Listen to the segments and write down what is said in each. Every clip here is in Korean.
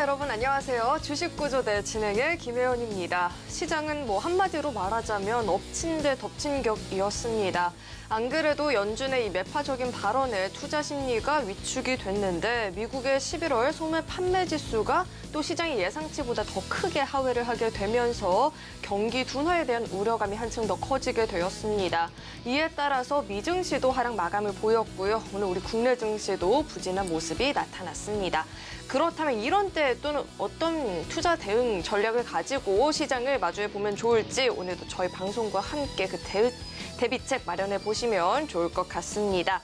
시청자 여러분 안녕하세요. 주식구조대 진행의 김혜연입니다. 시장은 한마디로 말하자면 엎친 데 덮친 격이었습니다. 안 그래도 연준의 이 매파적인 발언에 투자 심리가 위축이 됐는데 미국의 11월 소매 판매 지수가 또 시장이 예상치보다 더 크게 하회를 하게 되면서 경기 둔화에 대한 우려감이 한층 더 커지게 되었습니다. 이에 따라서 미증시도 하락 마감을 보였고요. 오늘 우리 국내 증시도 부진한 모습이 나타났습니다. 그렇다면 이런 때에 또는 어떤 투자 대응 전략을 가지고 시장을 마주해 보면 좋을지 오늘도 저희 방송과 함께 그 대비책 마련해 보시면 좋을 것 같습니다.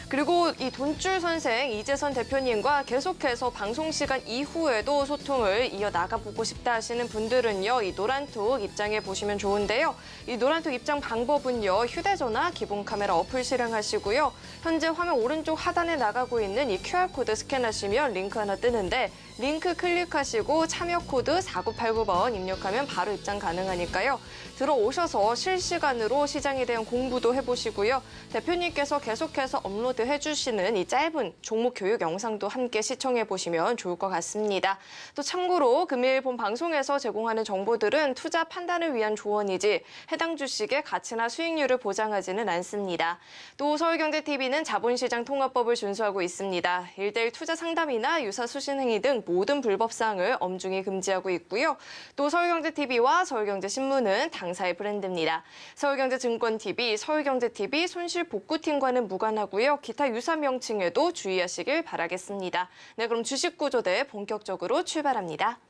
그리고 이 돈줄 선생 이재선 대표님과 계속해서 방송 시간 이후에도 소통을 이어나가보고 싶다 하시는 분들은요. 이 노란톡 입장해 보시면 좋은데요. 이 노란톡 입장 방법은요. 휴대전화 기본 카메라 어플 실행하시고요. 현재 화면 오른쪽 하단에 나가고 있는 이 QR코드 스캔하시면 링크 하나 뜨는데 링크 클릭하시고 참여 코드 4989번 입력하면 바로 입장 가능하니까요. 들어오셔서 실시간으로 시장에 대한 공부도 해보시고요. 대표님께서 계속해서 업로드해주시는 이 짧은 종목 교육 영상도 함께 시청해보시면 좋을 것 같습니다. 또 참고로 금일 본 방송에서 제공하는 정보들은 투자 판단을 위한 조언이지 해당 주식의 가치나 수익률을 보장하지는 않습니다. 또 서울경제TV는 자본시장 통화법을 준수하고 있습니다. 1:1 투자 상담이나 유사 수신 행위 등 모든 불법 사항을 엄중히 금지하고 있고요. 또 서울경제TV와 서울경제신문은 당사의 브랜드입니다. 서울경제증권TV, 서울경제TV 손실복구팀과는 무관하고요. 기타 유사 명칭에도 주의하시길 바라겠습니다. 네, 그럼 주식구조대 본격적으로 출발합니다.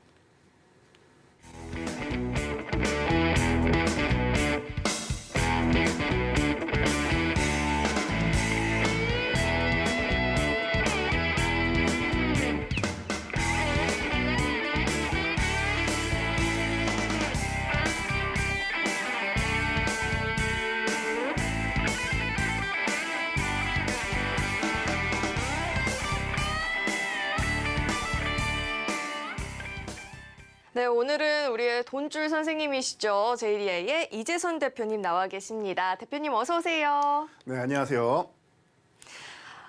네, 오늘은 우리의 돈줄 선생님이시죠. JDI의 이재선 대표님 나와 계십니다. 대표님 어서 오세요. 네, 안녕하세요.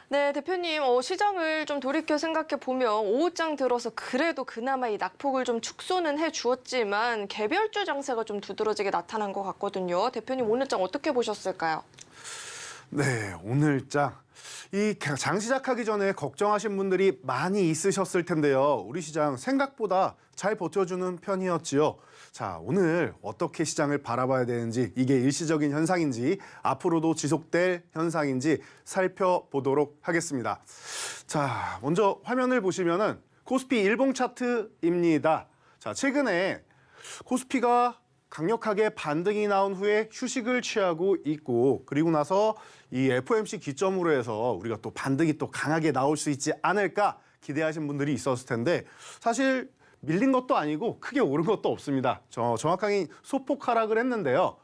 네, 대표님 시장을 좀 돌이켜 생각해 보면 오후장 들어서 그래도 그나마 이 낙폭을 좀 축소는 해주었지만 개별주 장세가 좀 두드러지게 나타난 것 같거든요. 대표님 오늘 장 어떻게 보셨을까요? 네, 오늘 장. 이 장 시작하기 전에 걱정하신 분들이 많이 있으셨을 텐데요. 우리 시장 생각보다 잘 버텨주는 편이었지요. 자, 오늘 어떻게 시장을 바라봐야 되는지, 이게 일시적인 현상인지 앞으로도 지속될 현상인지 살펴보도록 하겠습니다. 자, 먼저 화면을 보시면은 코스피 일봉 차트입니다. 자, 최근에 코스피가 강력하게 반등이 나온 후에 휴식을 취하고 있고, 그리고 나서 이 FOMC 기점으로 해서 우리가 또 반등이 또 강하게 나올 수 있지 않을까 기대하신 분들이 있었을 텐데 사실 밀린 것도 아니고 크게 오른 것도 없습니다. 정확하게 소폭 하락을 했는데요.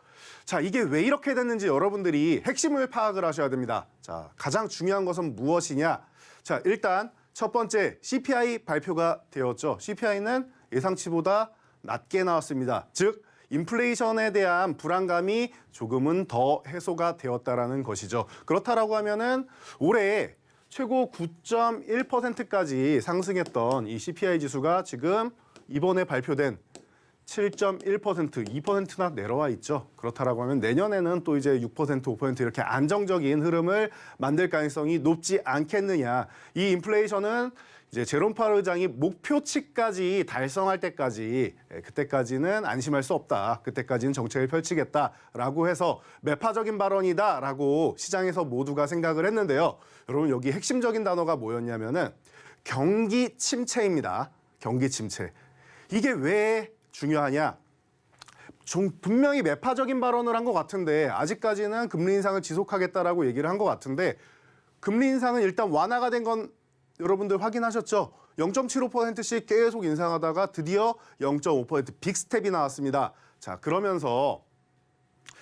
자, 이게 왜 이렇게 됐는지 여러분들이 핵심을 파악을 하셔야 됩니다. 자, 가장 중요한 것은 무엇이냐? 자, 일단 첫 번째 CPI 발표가 되었죠. CPI는 예상치보다 낮게 나왔습니다. 즉 인플레이션에 대한 불안감이 조금은 더 해소가 되었다라는 것이죠. 그렇다라고 하면은 올해 최고 9.1%까지 상승했던 이 CPI 지수가 지금 이번에 발표된 7.1%, 2%나 내려와 있죠. 그렇다라고 하면 내년에는 또 이제 6%, 5% 이렇게 안정적인 흐름을 만들 가능성이 높지 않겠느냐. 이 인플레이션은 이제 제롬 파월 의장이 목표치까지 달성할 때까지 그때까지는 안심할 수 없다. 그때까지는 정책을 펼치겠다라고 해서 매파적인 발언이다라고 시장에서 모두가 생각을 했는데요. 여러분 여기 핵심적인 단어가 뭐였냐면은 경기 침체입니다. 경기 침체. 이게 왜 중요하냐? 분명히 매파적인 발언을 한 것 같은데 아직까지는 금리 인상을 지속하겠다라고 얘기를 한 것 같은데 금리 인상은 일단 완화가 된 건 여러분들 확인하셨죠? 0.75%씩 계속 인상하다가 드디어 0.5% 빅스텝이 나왔습니다. 자, 그러면서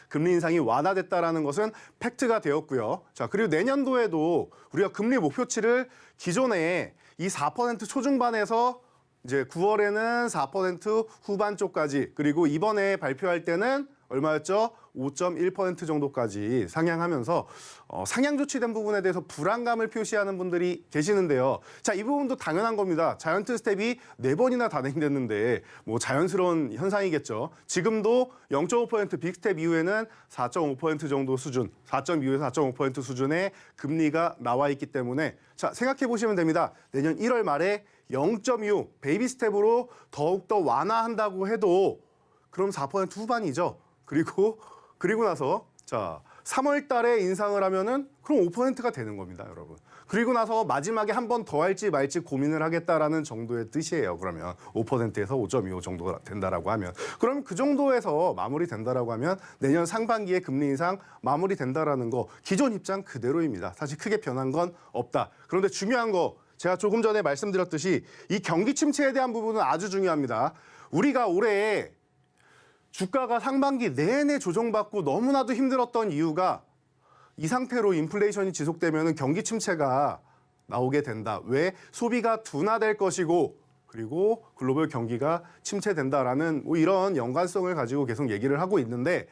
금리 인상이 완화됐다라는 것은 팩트가 되었고요. 자, 그리고 내년도에도 우리가 금리 목표치를 기존에 이 4% 초중반에서 이제 9월에는 4% 후반 쪽까지 그리고 이번에 발표할 때는 얼마였죠? 5.1% 정도까지 상향하면서 상향 조치된 부분에 대해서 불안감을 표시하는 분들이 계시는데요. 자, 이 부분도 당연한 겁니다. 자이언트 스텝이 4번이나 단행됐는데 뭐 자연스러운 현상이겠죠. 지금도 0.5% 빅스텝 이후에는 4.5% 정도 수준, 4.2에서 4.5% 수준의 금리가 나와 있기 때문에 자, 생각해 보시면 됩니다. 내년 1월 말에 0.25 베이비 스텝으로 더욱더 완화한다고 해도 그럼 4% 후반이죠. 그리고 나서 자 3월 달에 인상을 하면은 그럼 5%가 되는 겁니다, 여러분. 그리고 나서 마지막에 한 번 더 할지 말지 고민을 하겠다라는 정도의 뜻이에요. 그러면 5%에서 5.25 정도가 된다라고 하면 그럼 그 정도에서 마무리된다라고 하면 내년 상반기에 금리 인상 마무리된다라는 거 기존 입장 그대로입니다. 사실 크게 변한 건 없다. 그런데 중요한 거 제가 조금 전에 말씀드렸듯이 이 경기 침체에 대한 부분은 아주 중요합니다. 우리가 올해 주가가 상반기 내내 조정받고 너무나도 힘들었던 이유가 이 상태로 인플레이션이 지속되면 경기 침체가 나오게 된다. 왜? 소비가 둔화될 것이고 그리고 글로벌 경기가 침체된다라는 뭐 이런 연관성을 가지고 계속 얘기를 하고 있는데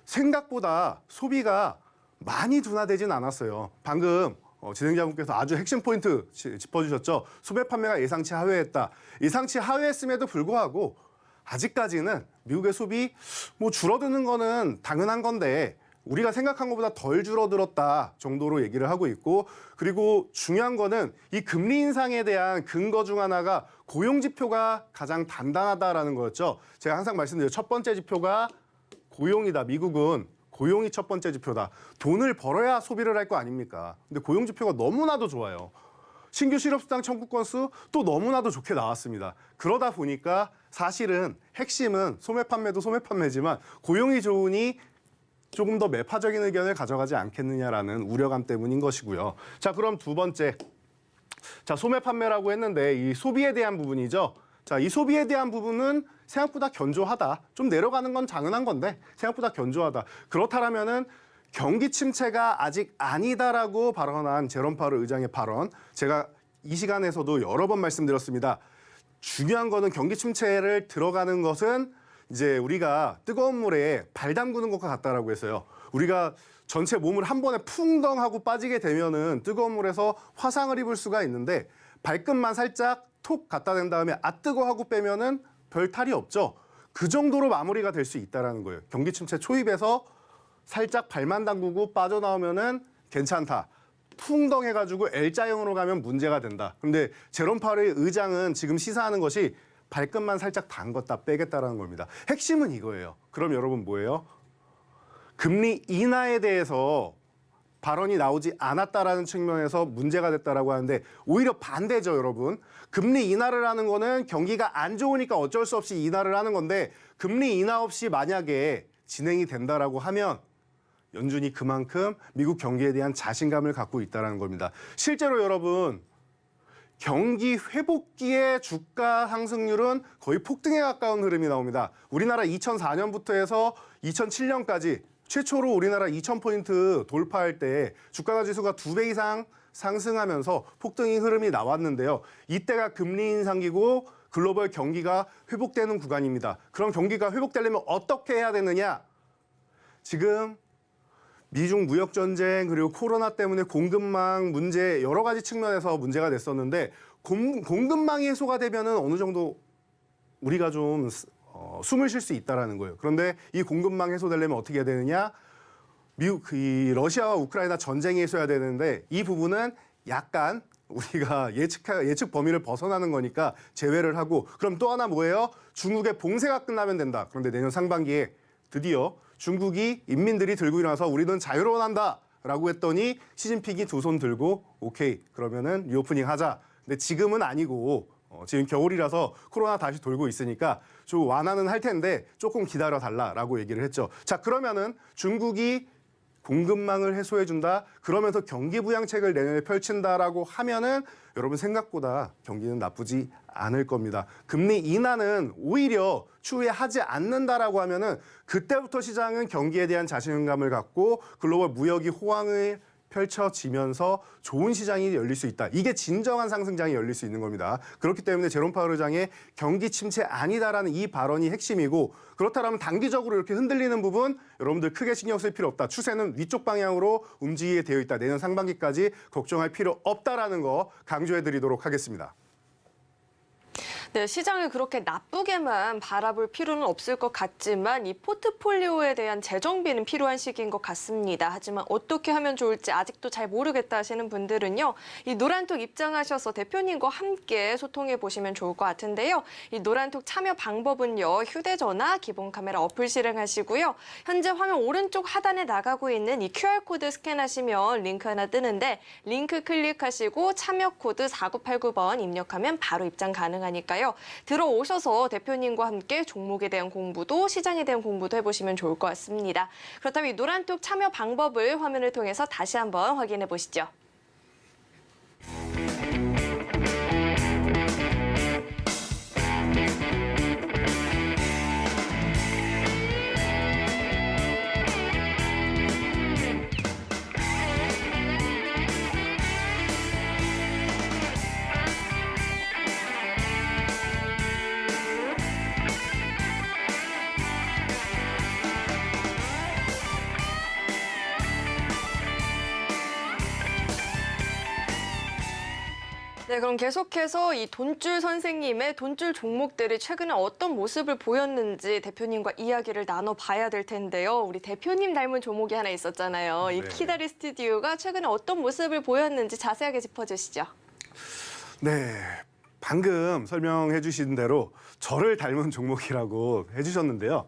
생각보다 소비가 많이 둔화되진 않았어요. 방금 진행자분께서 아주 핵심 포인트 짚어주셨죠. 소매 판매가 예상치 하회했다. 예상치 하회했음에도 불구하고 아직까지는 미국의 소비 뭐 줄어드는 거는 당연한 건데 우리가 생각한 것보다 덜 줄어들었다 정도로 얘기를 하고 있고 그리고 중요한 거는 이 금리 인상에 대한 근거 중 하나가 고용 지표가 가장 단단하다라는 거였죠. 제가 항상 말씀드려요. 첫 번째 지표가 고용이다. 미국은 고용이 첫 번째 지표다. 돈을 벌어야 소비를 할 거 아닙니까? 근데 고용 지표가 너무나도 좋아요. 신규 실업수당 청구 건수 또 너무나도 좋게 나왔습니다. 그러다 보니까 사실은 핵심은 소매 판매도 소매 판매지만 고용이 좋으니 조금 더 매파적인 의견을 가져가지 않겠느냐라는 우려감 때문인 것이고요. 자, 그럼 두 번째. 자, 소매 판매라고 했는데 이 소비에 대한 부분이죠. 자, 이 소비에 대한 부분은 생각보다 견조하다. 좀 내려가는 건 당연한 건데 생각보다 견조하다. 그렇다면은 경기 침체가 아직 아니다라고 발언한 제롬 파월 의장의 발언. 제가 이 시간에서도 여러 번 말씀드렸습니다. 중요한 거는 경기 침체를 들어가는 것은 이제 우리가 뜨거운 물에 발 담그는 것과 같다라고 했어요. 우리가 전체 몸을 한 번에 풍덩 하고 빠지게 되면은 뜨거운 물에서 화상을 입을 수가 있는데 발끝만 살짝 톡 갖다 댄 다음에 아 뜨거 하고 빼면은 별 탈이 없죠. 그 정도로 마무리가 될 수 있다라는 거예요. 경기 침체 초입에서 살짝 발만 담그고 빠져나오면은 괜찮다. 풍덩 해가지고 L자형으로 가면 문제가 된다. 근데 제롬 파월 의장은 지금 시사하는 것이 발끝만 살짝 담궜다 빼겠다라는 겁니다. 핵심은 이거예요. 그럼 여러분 뭐예요? 금리 인하에 대해서 발언이 나오지 않았다라는 측면에서 문제가 됐다라고 하는데 오히려 반대죠, 여러분. 금리 인하를 하는 거는 경기가 안 좋으니까 어쩔 수 없이 인하를 하는 건데 금리 인하 없이 만약에 진행이 된다라고 하면 연준이 그만큼 미국 경기에 대한 자신감을 갖고 있다는 겁니다. 실제로 여러분 경기 회복기의 주가 상승률은 거의 폭등에 가까운 흐름이 나옵니다. 우리나라 2004년부터 해서 2007년까지 최초로 우리나라 2000포인트 돌파할 때 주가 지수가 2배 이상 상승하면서 폭등의 흐름이 나왔는데요. 이때가 금리 인상기고 글로벌 경기가 회복되는 구간입니다. 그럼 경기가 회복되려면 어떻게 해야 되느냐? 지금 미중 무역 전쟁 그리고 코로나 때문에 공급망 문제 여러 가지 측면에서 문제가 됐었는데 공급망이 해소가 되면은 어느 정도 우리가 좀 숨을 쉴 수 있다라는 거예요. 그런데 이 공급망 해소되려면 어떻게 해야 되느냐? 이 러시아와 우크라이나 전쟁이 해소해야 되는데 이 부분은 약간 우리가 예측 범위를 벗어나는 거니까 제외를 하고 그럼 또 하나 뭐예요? 중국의 봉쇄가 끝나면 된다. 그런데 내년 상반기에 드디어 중국이 인민들이 들고 일어나서 우리는 자유로워한다라고 했더니 시진핑이 두 손 들고 오케이 그러면은 리오프닝 하자. 근데 지금은 아니고 지금 겨울이라서 코로나 다시 돌고 있으니까 좀 완화는 할 텐데 조금 기다려 달라라고 얘기를 했죠. 자 그러면은 중국이 공급망을 해소해준다. 그러면서 경기 부양책을 내년에 펼친다라고 하면은 여러분 생각보다 경기는 나쁘지 않을 겁니다. 금리 인하는 오히려 추후에 하지 않는다라고 하면은 그때부터 시장은 경기에 대한 자신감을 갖고 글로벌 무역이 호황을 펼쳐지면서 좋은 시장이 열릴 수 있다. 이게 진정한 상승장이 열릴 수 있는 겁니다. 그렇기 때문에 제롬 파월 의장의 경기 침체 아니다라는 이 발언이 핵심이고, 그렇다면 단기적으로 이렇게 흔들리는 부분 여러분들 크게 신경 쓸 필요 없다. 추세는 위쪽 방향으로 움직이게 되어 있다. 내년 상반기까지 걱정할 필요 없다라는 거 강조해 드리도록 하겠습니다. 네, 시장을 그렇게 나쁘게만 바라볼 필요는 없을 것 같지만 이 포트폴리오에 대한 재정비는 필요한 시기인 것 같습니다. 하지만 어떻게 하면 좋을지 아직도 잘 모르겠다 하시는 분들은요. 이 노란톡 입장하셔서 대표님과 함께 소통해 보시면 좋을 것 같은데요. 이 노란톡 참여 방법은요. 휴대전화, 기본 카메라 어플 실행하시고요. 현재 화면 오른쪽 하단에 나가고 있는 이 QR코드 스캔하시면 링크 하나 뜨는데 링크 클릭하시고 참여 코드 4989번 입력하면 바로 입장 가능하니까요. 들어오셔서 대표님과 함께 종목에 대한 공부도 시장에 대한 공부도 해보시면 좋을 것 같습니다. 그렇다면 이 노란톡 참여 방법을 화면을 통해서 다시 한번 확인해 보시죠. 네, 그럼 계속해서 이 돈줄 선생님의 돈줄 종목들이 최근에 어떤 모습을 보였는지 대표님과 이야기를 나눠봐야 될 텐데요. 우리 대표님 닮은 종목이 하나 있었잖아요. 이 네. 키다리 스튜디오가 최근에 어떤 모습을 보였는지 자세하게 짚어주시죠. 네, 방금 설명해 주신 대로 저를 닮은 종목이라고 해주셨는데요.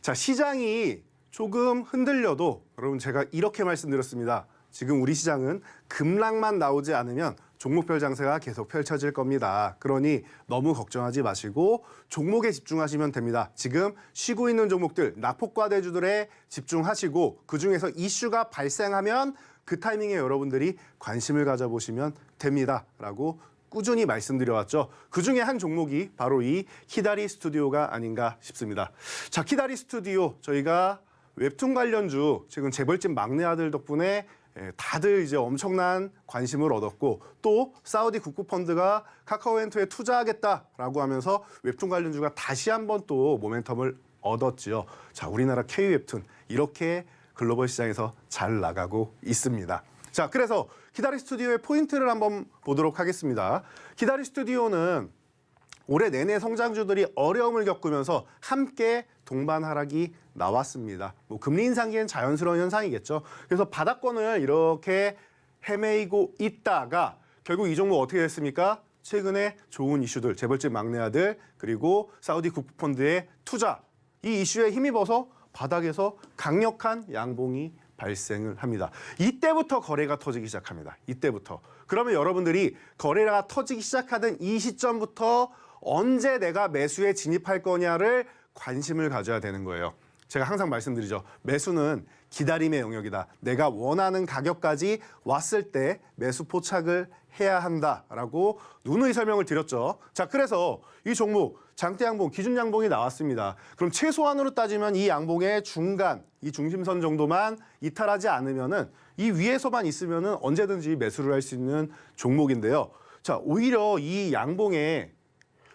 자, 시장이 조금 흔들려도 여러분 제가 이렇게 말씀드렸습니다. 지금 우리 시장은 급락만 나오지 않으면 종목별 장세가 계속 펼쳐질 겁니다. 그러니 너무 걱정하지 마시고 종목에 집중하시면 됩니다. 지금 쉬고 있는 종목들, 낙폭과대주들에 집중하시고 그중에서 이슈가 발생하면 그 타이밍에 여러분들이 관심을 가져보시면 됩니다라고 꾸준히 말씀드려왔죠. 그중에 한 종목이 바로 이 키다리 스튜디오가 아닌가 싶습니다. 자, 키다리 스튜디오 저희가 웹툰 관련주 지금 재벌집 막내 아들 덕분에 다들 이제 엄청난 관심을 얻었고 또 사우디 국부펀드가 카카오엔터에 투자하겠다라고 하면서 웹툰 관련주가 다시 한번 또 모멘텀을 얻었지요. 자, 우리나라 K-웹툰 이렇게 글로벌 시장에서 잘 나가고 있습니다. 자, 그래서 키다리 스튜디오의 포인트를 한번 보도록 하겠습니다. 키다리 스튜디오는 올해 내내 성장주들이 어려움을 겪으면서 함께 동반 하락이 나왔습니다. 뭐 금리 인상기엔 자연스러운 현상이겠죠. 그래서 바닥권을 이렇게 헤매이고 있다가 결국 이 종목 어떻게 됐습니까? 최근에 좋은 이슈들, 재벌집 막내 아들 그리고 사우디 국부펀드의 투자 이 이슈에 힘입어서 바닥에서 강력한 양봉이 발생을 합니다. 이때부터 거래가 터지기 시작합니다. 이때부터. 그러면 여러분들이 거래가 터지기 시작하던 이 시점부터 언제 내가 매수에 진입할 거냐를 관심을 가져야 되는 거예요. 제가 항상 말씀드리죠. 매수는 기다림의 영역이다. 내가 원하는 가격까지 왔을 때 매수 포착을 해야 한다라고 누누이 설명을 드렸죠. 자, 그래서 이 종목 장대 양봉, 기준 양봉이 나왔습니다. 그럼 최소한으로 따지면 이 양봉의 중간, 이 중심선 정도만 이탈하지 않으면은 이 위에서만 있으면은 언제든지 매수를 할 수 있는 종목인데요. 자, 오히려 이 양봉에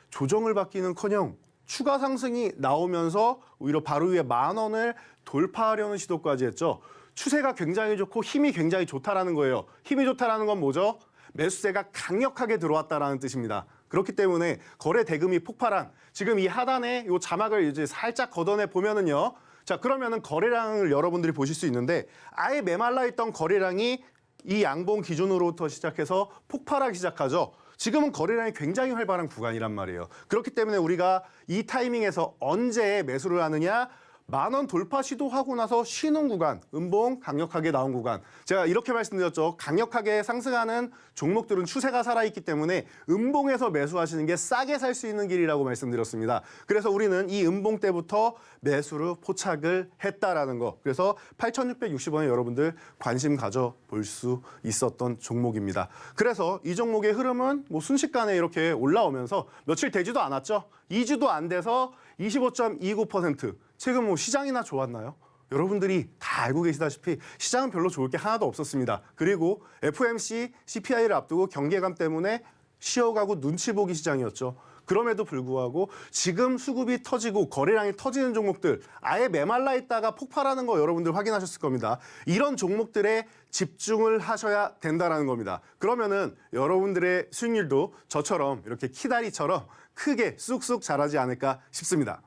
조정을 받기는커녕 추가 상승이 나오면서 오히려 바로 위에 10,000원을 돌파하려는 시도까지 했죠. 추세가 굉장히 좋고 힘이 굉장히 좋다라는 거예요. 힘이 좋다라는 건 뭐죠? 매수세가 강력하게 들어왔다라는 뜻입니다. 그렇기 때문에 거래 대금이 폭발한 지금 이 하단에 이 자막을 이제 살짝 걷어내 보면은요. 자, 그러면은 거래량을 여러분들이 보실 수 있는데 아예 메말라 있던 거래량이 이 양봉 기준으로부터 시작해서 폭발하기 시작하죠. 지금은 거래량이 굉장히 활발한 구간이란 말이에요. 그렇기 때문에 우리가 이 타이밍에서 언제 매수를 하느냐? 10,000원 돌파 시도하고 나서 쉬는 구간, 음봉 강력하게 나온 구간. 제가 이렇게 말씀드렸죠. 강력하게 상승하는 종목들은 추세가 살아있기 때문에 음봉에서 매수하시는 게 싸게 살 수 있는 길이라고 말씀드렸습니다. 그래서 우리는 이 음봉 때부터 매수를 포착을 했다라는 거. 그래서 8,660원에 여러분들 관심 가져볼 수 있었던 종목입니다. 그래서 이 종목의 흐름은 뭐 순식간에 이렇게 올라오면서 며칠 되지도 않았죠. 2주도 안 돼서 25.29%. 지금 뭐 시장이나 좋았나요? 여러분들이 다 알고 계시다시피 시장은 별로 좋을 게 하나도 없었습니다. 그리고 FOMC, CPI를 앞두고 경계감 때문에 쉬어가고 눈치 보기 시장이었죠. 그럼에도 불구하고 지금 수급이 터지고 거래량이 터지는 종목들 아예 메말라 있다가 폭발하는 거 여러분들 확인하셨을 겁니다. 이런 종목들에 집중을 하셔야 된다는 겁니다. 그러면은 여러분들의 수익률도 저처럼 이렇게 키다리처럼 크게 쑥쑥 자라지 않을까 싶습니다.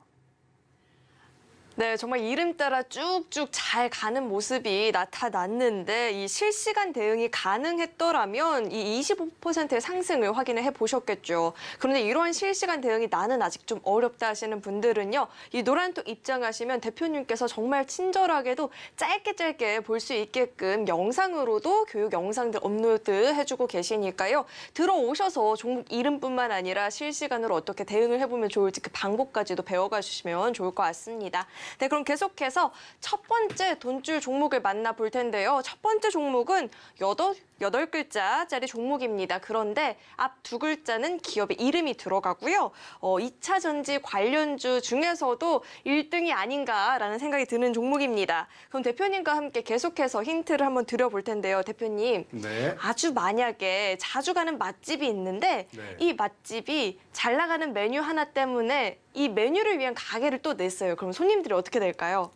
네, 정말 이름 따라 쭉쭉 잘 가는 모습이 나타났는데 이 실시간 대응이 가능했더라면 이 25%의 상승을 확인해 보셨겠죠. 그런데 이러한 실시간 대응이 나는 아직 좀 어렵다 하시는 분들은요. 이 노란톡 입장하시면 대표님께서 정말 친절하게도 짧게 볼 수 있게끔 영상으로도 교육 영상들 업로드 해주고 계시니까요. 들어오셔서 종목 이름뿐만 아니라 실시간으로 어떻게 대응을 해보면 좋을지 그 방법까지도 배워가 주시면 좋을 것 같습니다. 네, 그럼 계속해서 첫 번째 돈줄 종목을 만나볼 텐데요. 첫 번째 종목은 여덟 글자짜리 종목입니다. 그런데 앞 두 글자는 기업의 이름이 들어가고요. 2차 전지 관련주 중에서도 1등이 아닌가라는 생각이 드는 종목입니다. 그럼 대표님과 함께 계속해서 힌트를 한번 드려볼 텐데요. 대표님, 네. 아주 만약에 자주 가는 맛집이 있는데 네. 이 맛집이 잘 나가는 메뉴 하나 때문에 이 메뉴를 위한 가게를 또 냈어요. 그럼 손님들이 어떻게 될까요?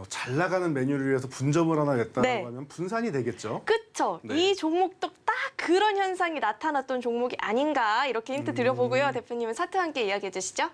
잘 나가는 메뉴를 위해서 분점을 하나 냈다고 네. 하면 분산이 되겠죠. 그쵸? 네. 이 종목도 딱 그런 현상이 나타났던 종목이 아닌가 이렇게 힌트 드려보고요. 대표님은 사트와 함께 이야기해 주시죠.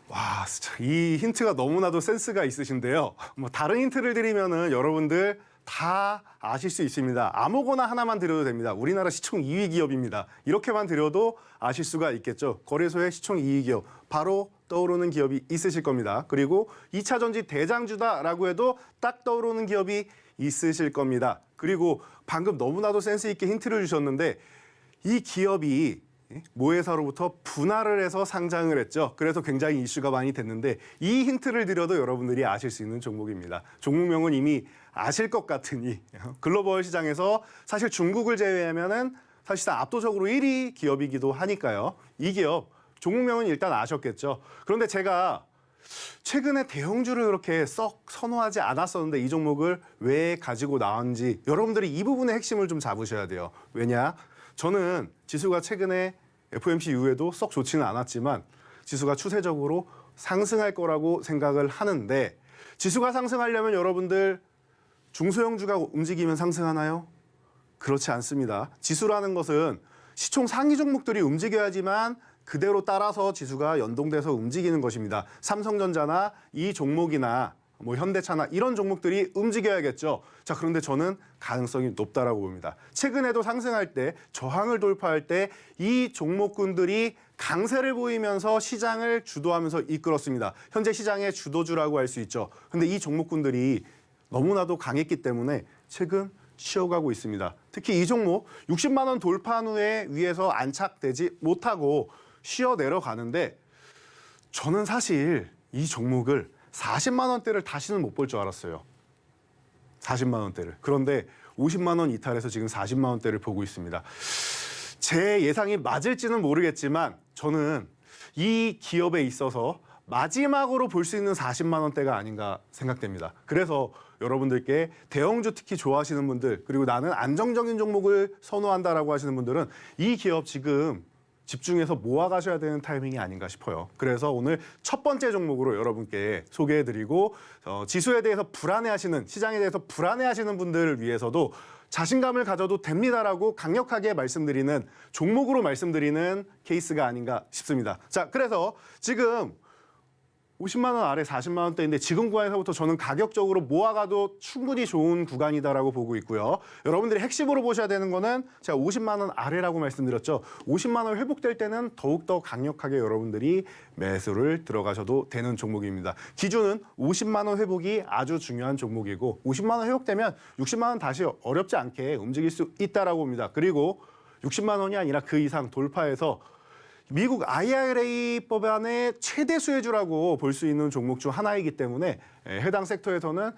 와, 진짜 이 힌트가 너무나도 센스가 있으신데요. 뭐 다른 힌트를 드리면은 여러분들 다 아실 수 있습니다. 아무거나 하나만 드려도 됩니다. 우리나라 시총 2위 기업입니다. 이렇게만 드려도 아실 수가 있겠죠. 거래소의 시총 2위 기업, 바로 떠오르는 기업이 있으실 겁니다. 그리고 2차 전지 대장주다라고 해도 딱 떠오르는 기업이 있으실 겁니다. 그리고 방금 너무나도 센스 있게 힌트를 주셨는데 이 기업이 모회사로부터 분할을 해서 상장을 했죠. 그래서 굉장히 이슈가 많이 됐는데 이 힌트를 드려도 여러분들이 아실 수 있는 종목입니다. 종목명은 이미 아실 것 같으니 글로벌 시장에서 사실 중국을 제외하면은 사실상 압도적으로 1위 기업이기도 하니까요. 이 기업 종목명은 일단 아셨겠죠. 그런데 제가 최근에 대형주를 그렇게 썩 선호하지 않았었는데 이 종목을 왜 가지고 나왔는지 여러분들이 이 부분의 핵심을 좀 잡으셔야 돼요. 왜냐? 저는 지수가 최근에 FOMC 이후에도 썩 좋지는 않았지만 지수가 추세적으로 상승할 거라고 생각을 하는데 지수가 상승하려면 여러분들 중소형주가 움직이면 상승하나요? 그렇지 않습니다. 지수라는 것은 시총 상위 종목들이 움직여야지만 그대로 따라서 지수가 연동돼서 움직이는 것입니다. 삼성전자나 이 종목이나 뭐 현대차나 이런 종목들이 움직여야겠죠. 자, 그런데 저는 가능성이 높다라고 봅니다. 최근에도 상승할 때, 저항을 돌파할 때 이 종목군들이 강세를 보이면서 시장을 주도하면서 이끌었습니다. 현재 시장의 주도주라고 할 수 있죠. 근데 이 종목군들이 너무나도 강했기 때문에 최근 쉬어가고 있습니다. 특히 이 종목 60만 원 돌파한 후에 위에서 안착되지 못하고 쉬어 내려가는데 저는 사실 이 종목을 40만 원대를 다시는 못 볼 줄 알았어요. 40만 원대를. 그런데 50만 원 이탈해서 지금 40만 원대를 보고 있습니다. 제 예상이 맞을지는 모르겠지만 저는 이 기업에 있어서 마지막으로 볼 수 있는 40만 원대가 아닌가 생각됩니다. 그래서 여러분들께 대형주 특히 좋아하시는 분들 그리고 나는 안정적인 종목을 선호한다라고 하시는 분들은 이 기업 지금 집중해서 모아가셔야 되는 타이밍이 아닌가 싶어요. 그래서 오늘 첫 번째 종목으로 여러분께 소개해드리고 지수에 대해서 불안해하시는 시장에 대해서 불안해하시는 분들을 위해서도 자신감을 가져도 됩니다라고 강력하게 말씀드리는 종목으로 말씀드리는 케이스가 아닌가 싶습니다. 자, 그래서 지금 50만 원 아래 40만 원대인데 지금 구간에서부터 저는 가격적으로 모아가도 충분히 좋은 구간이다라고 보고 있고요. 여러분들이 핵심으로 보셔야 되는 거는 제가 50만 원 아래라고 말씀드렸죠. 50만 원 회복될 때는 더욱더 강력하게 여러분들이 매수를 들어가셔도 되는 종목입니다. 기준은 50만 원 회복이 아주 중요한 종목이고 50만 원 회복되면 60만 원 다시 어렵지 않게 움직일 수 있다라고 봅니다. 그리고 60만 원이 아니라 그 이상 돌파해서 미국 IRA 법안의 최대 수혜주라고 볼 수 있는 종목 중 하나이기 때문에 해당 섹터에서는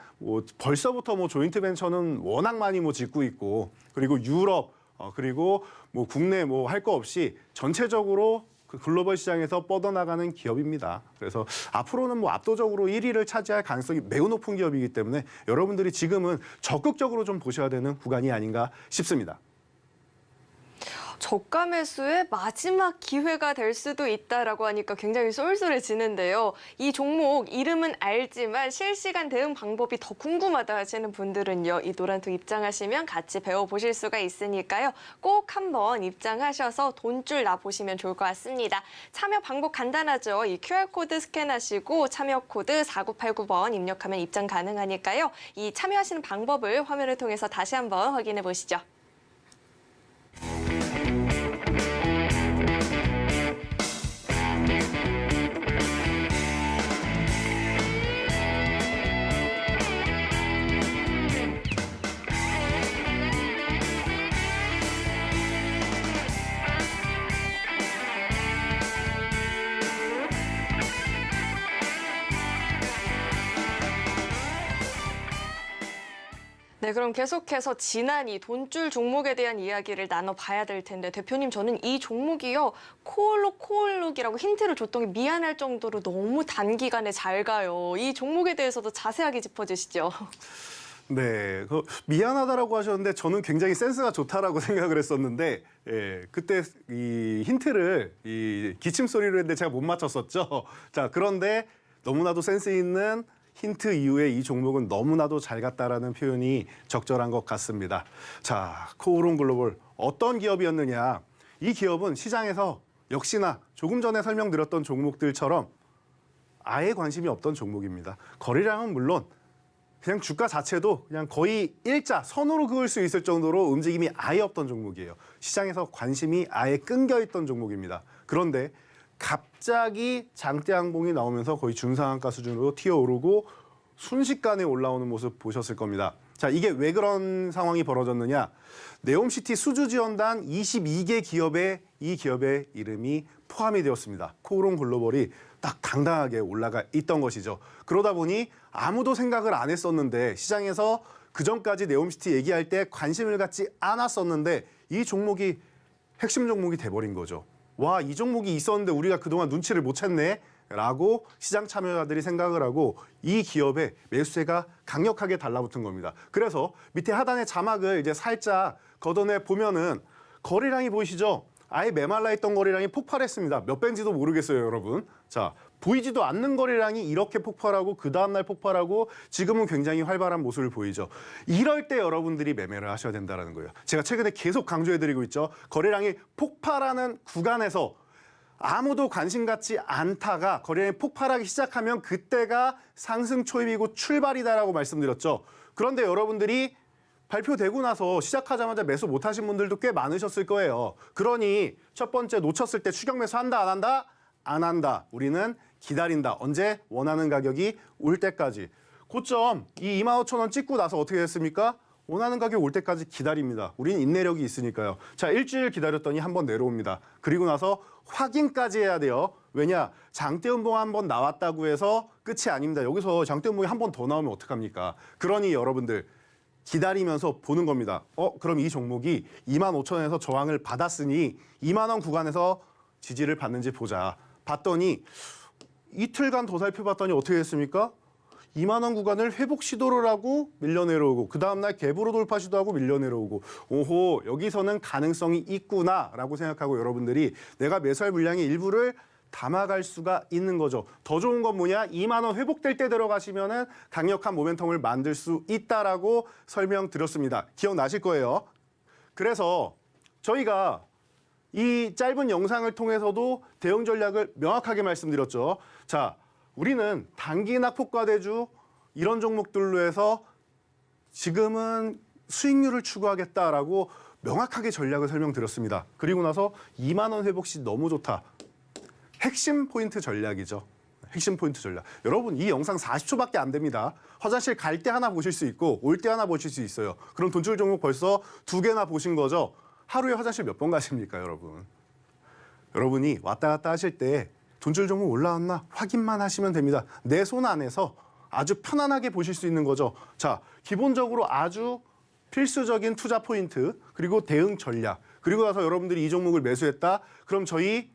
벌써부터 조인트 벤처는 워낙 많이 짓고 있고 그리고 유럽 그리고 국내 할 거 없이 전체적으로 그 글로벌 시장에서 뻗어나가는 기업입니다. 그래서 앞으로는 뭐 압도적으로 1위를 차지할 가능성이 매우 높은 기업이기 때문에 여러분들이 지금은 적극적으로 좀 보셔야 되는 구간이 아닌가 싶습니다. 저가 매수의 마지막 기회가 될 수도 있다라고 하니까 굉장히 쏠쏠해지는데요. 이 종목 이름은 알지만 실시간 대응 방법이 더 궁금하다 하시는 분들은요. 이 노란톡 입장하시면 같이 배워보실 수가 있으니까요. 꼭 한번 입장하셔서 돈줄 놔보시면 좋을 것 같습니다. 참여 방법 간단하죠. 이 QR코드 스캔하시고 참여 코드 4989번 입력하면 입장 가능하니까요. 이 참여하시는 방법을 화면을 통해서 다시 한번 확인해 보시죠. 네, 그럼 계속해서 지난 이 돈줄 종목에 대한 이야기를 나눠봐야 될 텐데 대표님 저는 이 종목이요. 코올록이라고 힌트를 줬더니 미안할 정도로 너무 단기간에 잘 가요. 이 종목에 대해서도 자세하게 짚어주시죠. 네, 미안하다라고 하셨는데 저는 굉장히 센스가 좋다라고 생각을 했었는데 그때 이 힌트를 이 기침 소리로 했는데 제가 못 맞췄었죠. 자, 그런데 너무나도 센스 있는 힌트 이후에 이 종목은 너무나도 잘 갔다라는 표현이 적절한 것 같습니다. 자, 코오롱 글로벌 어떤 기업이었느냐? 이 기업은 시장에서 역시나 조금 전에 설명드렸던 종목들처럼 아예 관심이 없던 종목입니다. 거래량은 물론 그냥 주가 자체도 그냥 거의 일자 선으로 그을 수 있을 정도로 움직임이 아예 없던 종목이에요. 시장에서 관심이 아예 끊겨 있던 종목입니다. 그런데 갑자기 장대 항봉이 나오면서 거의 중상한가 수준으로 튀어오르고 순식간에 올라오는 모습 보셨을 겁니다. 자, 이게 왜 그런 상황이 벌어졌느냐? 네옴시티 수주지원단 22개 기업에 이 기업의 이름이 포함이 되었습니다. 코오롱 글로벌이 딱 당당하게 올라가 있던 것이죠. 그러다 보니 아무도 생각을 안 했었는데 시장에서 그전까지 네옴시티 얘기할 때 관심을 갖지 않았었는데 이 종목이 핵심 종목이 돼버린 거죠. 와, 이 종목이 있었는데 우리가 그동안 눈치를 못 챘네 라고 시장 참여자들이 생각을 하고 이 기업의 매수세가 강력하게 달라붙은 겁니다. 그래서 밑에 하단의 자막을 이제 살짝 걷어내 보면은 거래량이 보이시죠? 아예 메말라 있던 거래량이 폭발했습니다. 몇 배인지도 모르겠어요, 여러분. 자, 보이지도 않는 거래량이 이렇게 폭발하고 그 다음날 폭발하고 지금은 굉장히 활발한 모습을 보이죠. 이럴 때 여러분들이 매매를 하셔야 된다는 거예요. 제가 최근에 계속 강조해드리고 있죠. 거래량이 폭발하는 구간에서 아무도 관심 갖지 않다가 거래량이 폭발하기 시작하면 그때가 상승 초입이고 출발이다라고 말씀드렸죠. 그런데 여러분들이 발표되고 나서 시작하자마자 매수 못하신 분들도 꽤 많으셨을 거예요. 그러니 첫 번째 놓쳤을 때 추격 매수 한다, 안 한다? 안 한다. 우리는 기다린다. 언제? 원하는 가격이 올 때까지. 고점 이 25,000원 찍고 나서 어떻게 됐습니까? 원하는 가격 올 때까지 기다립니다. 우리는 인내력이 있으니까요. 자, 일주일 기다렸더니 한번 내려옵니다. 그리고 나서 확인까지 해야 돼요. 왜냐? 장대음봉 한번 나왔다고 해서 끝이 아닙니다. 여기서 장대음봉이 한 번 더 나오면 어떡합니까? 그러니 여러분들 기다리면서 보는 겁니다. 그럼 이 종목이 25,000원에서 저항을 받았으니 2만 원 구간에서 지지를 받는지 보자. 봤더니 이틀간 더 살펴봤더니 어떻게 됐습니까? 2만 원 구간을 회복 시도를 하고 밀려 내려오고 그 다음날 갭으로 돌파 시도하고 밀려 내려오고 오호, 여기서는 가능성이 있구나라고 생각하고 여러분들이 내가 매수할 물량의 일부를 담아갈 수가 있는 거죠. 더 좋은 건 뭐냐? 2만 원 회복될 때 들어가시면은 강력한 모멘텀을 만들 수 있다라고 설명드렸습니다. 기억나실 거예요. 그래서 저희가 이 짧은 영상을 통해서도 대응 전략을 명확하게 말씀드렸죠. 자, 우리는 단기 낙폭과대주 이런 종목들로 해서 지금은 수익률을 추구하겠다라고 명확하게 전략을 설명드렸습니다. 그리고 나서 2만 원 회복 시 너무 좋다. 핵심 포인트 전략이죠. 핵심 포인트 전략. 여러분, 이 영상 40초밖에 안 됩니다. 화장실 갈 때 하나 보실 수 있고 올 때 하나 보실 수 있어요. 그럼 돈줄 종목 벌써 2개나 보신 거죠. 하루에 화장실 몇 번 가십니까, 여러분? 여러분이 왔다 갔다 하실 때 돈줄 종목 올라왔나 확인만 하시면 됩니다. 내 손 안에서 아주 편안하게 보실 수 있는 거죠. 자, 기본적으로 아주 필수적인 투자 포인트, 그리고 대응 전략, 그리고 나서 여러분들이 이 종목을 매수했다. 그럼 저희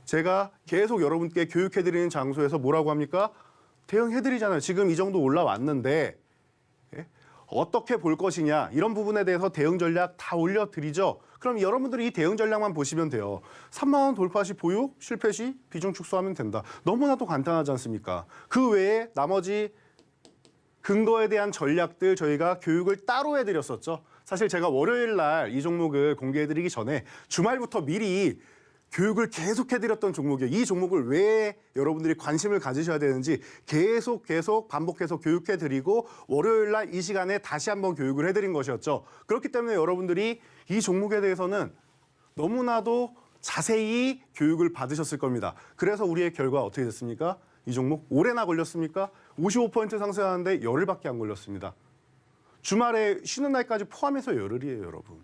제가 계속 여러분께 교육해드리는 장소에서 뭐라고 합니까? 대응해드리잖아요. 지금 이 정도 올라왔는데 예? 어떻게 볼 것이냐 이런 부분에 대해서 대응 전략 다 올려드리죠. 그럼 여러분들이 이 대응 전략만 보시면 돼요. 3만 원 돌파 시 보유, 실패 시 비중 축소하면 된다. 너무나도 간단하지 않습니까? 그 외에 나머지 근거에 대한 전략들 저희가 교육을 따로 해드렸었죠. 사실 제가 월요일 날 이 종목을 공개해드리기 전에 주말부터 미리 교육을 계속 해드렸던 종목이에요. 이 종목을 왜 여러분들이 관심을 가지셔야 되는지 계속 반복해서 교육해드리고 월요일 날 이 시간에 다시 한번 교육을 해드린 것이었죠. 그렇기 때문에 여러분들이 이 종목에 대해서는 너무나도 자세히 교육을 받으셨을 겁니다. 그래서 우리의 결과 어떻게 됐습니까? 이 종목 올해나 걸렸습니까? 55% 상승하는데 열흘밖에 안 걸렸습니다. 주말에 쉬는 날까지 포함해서 열흘이에요, 여러분.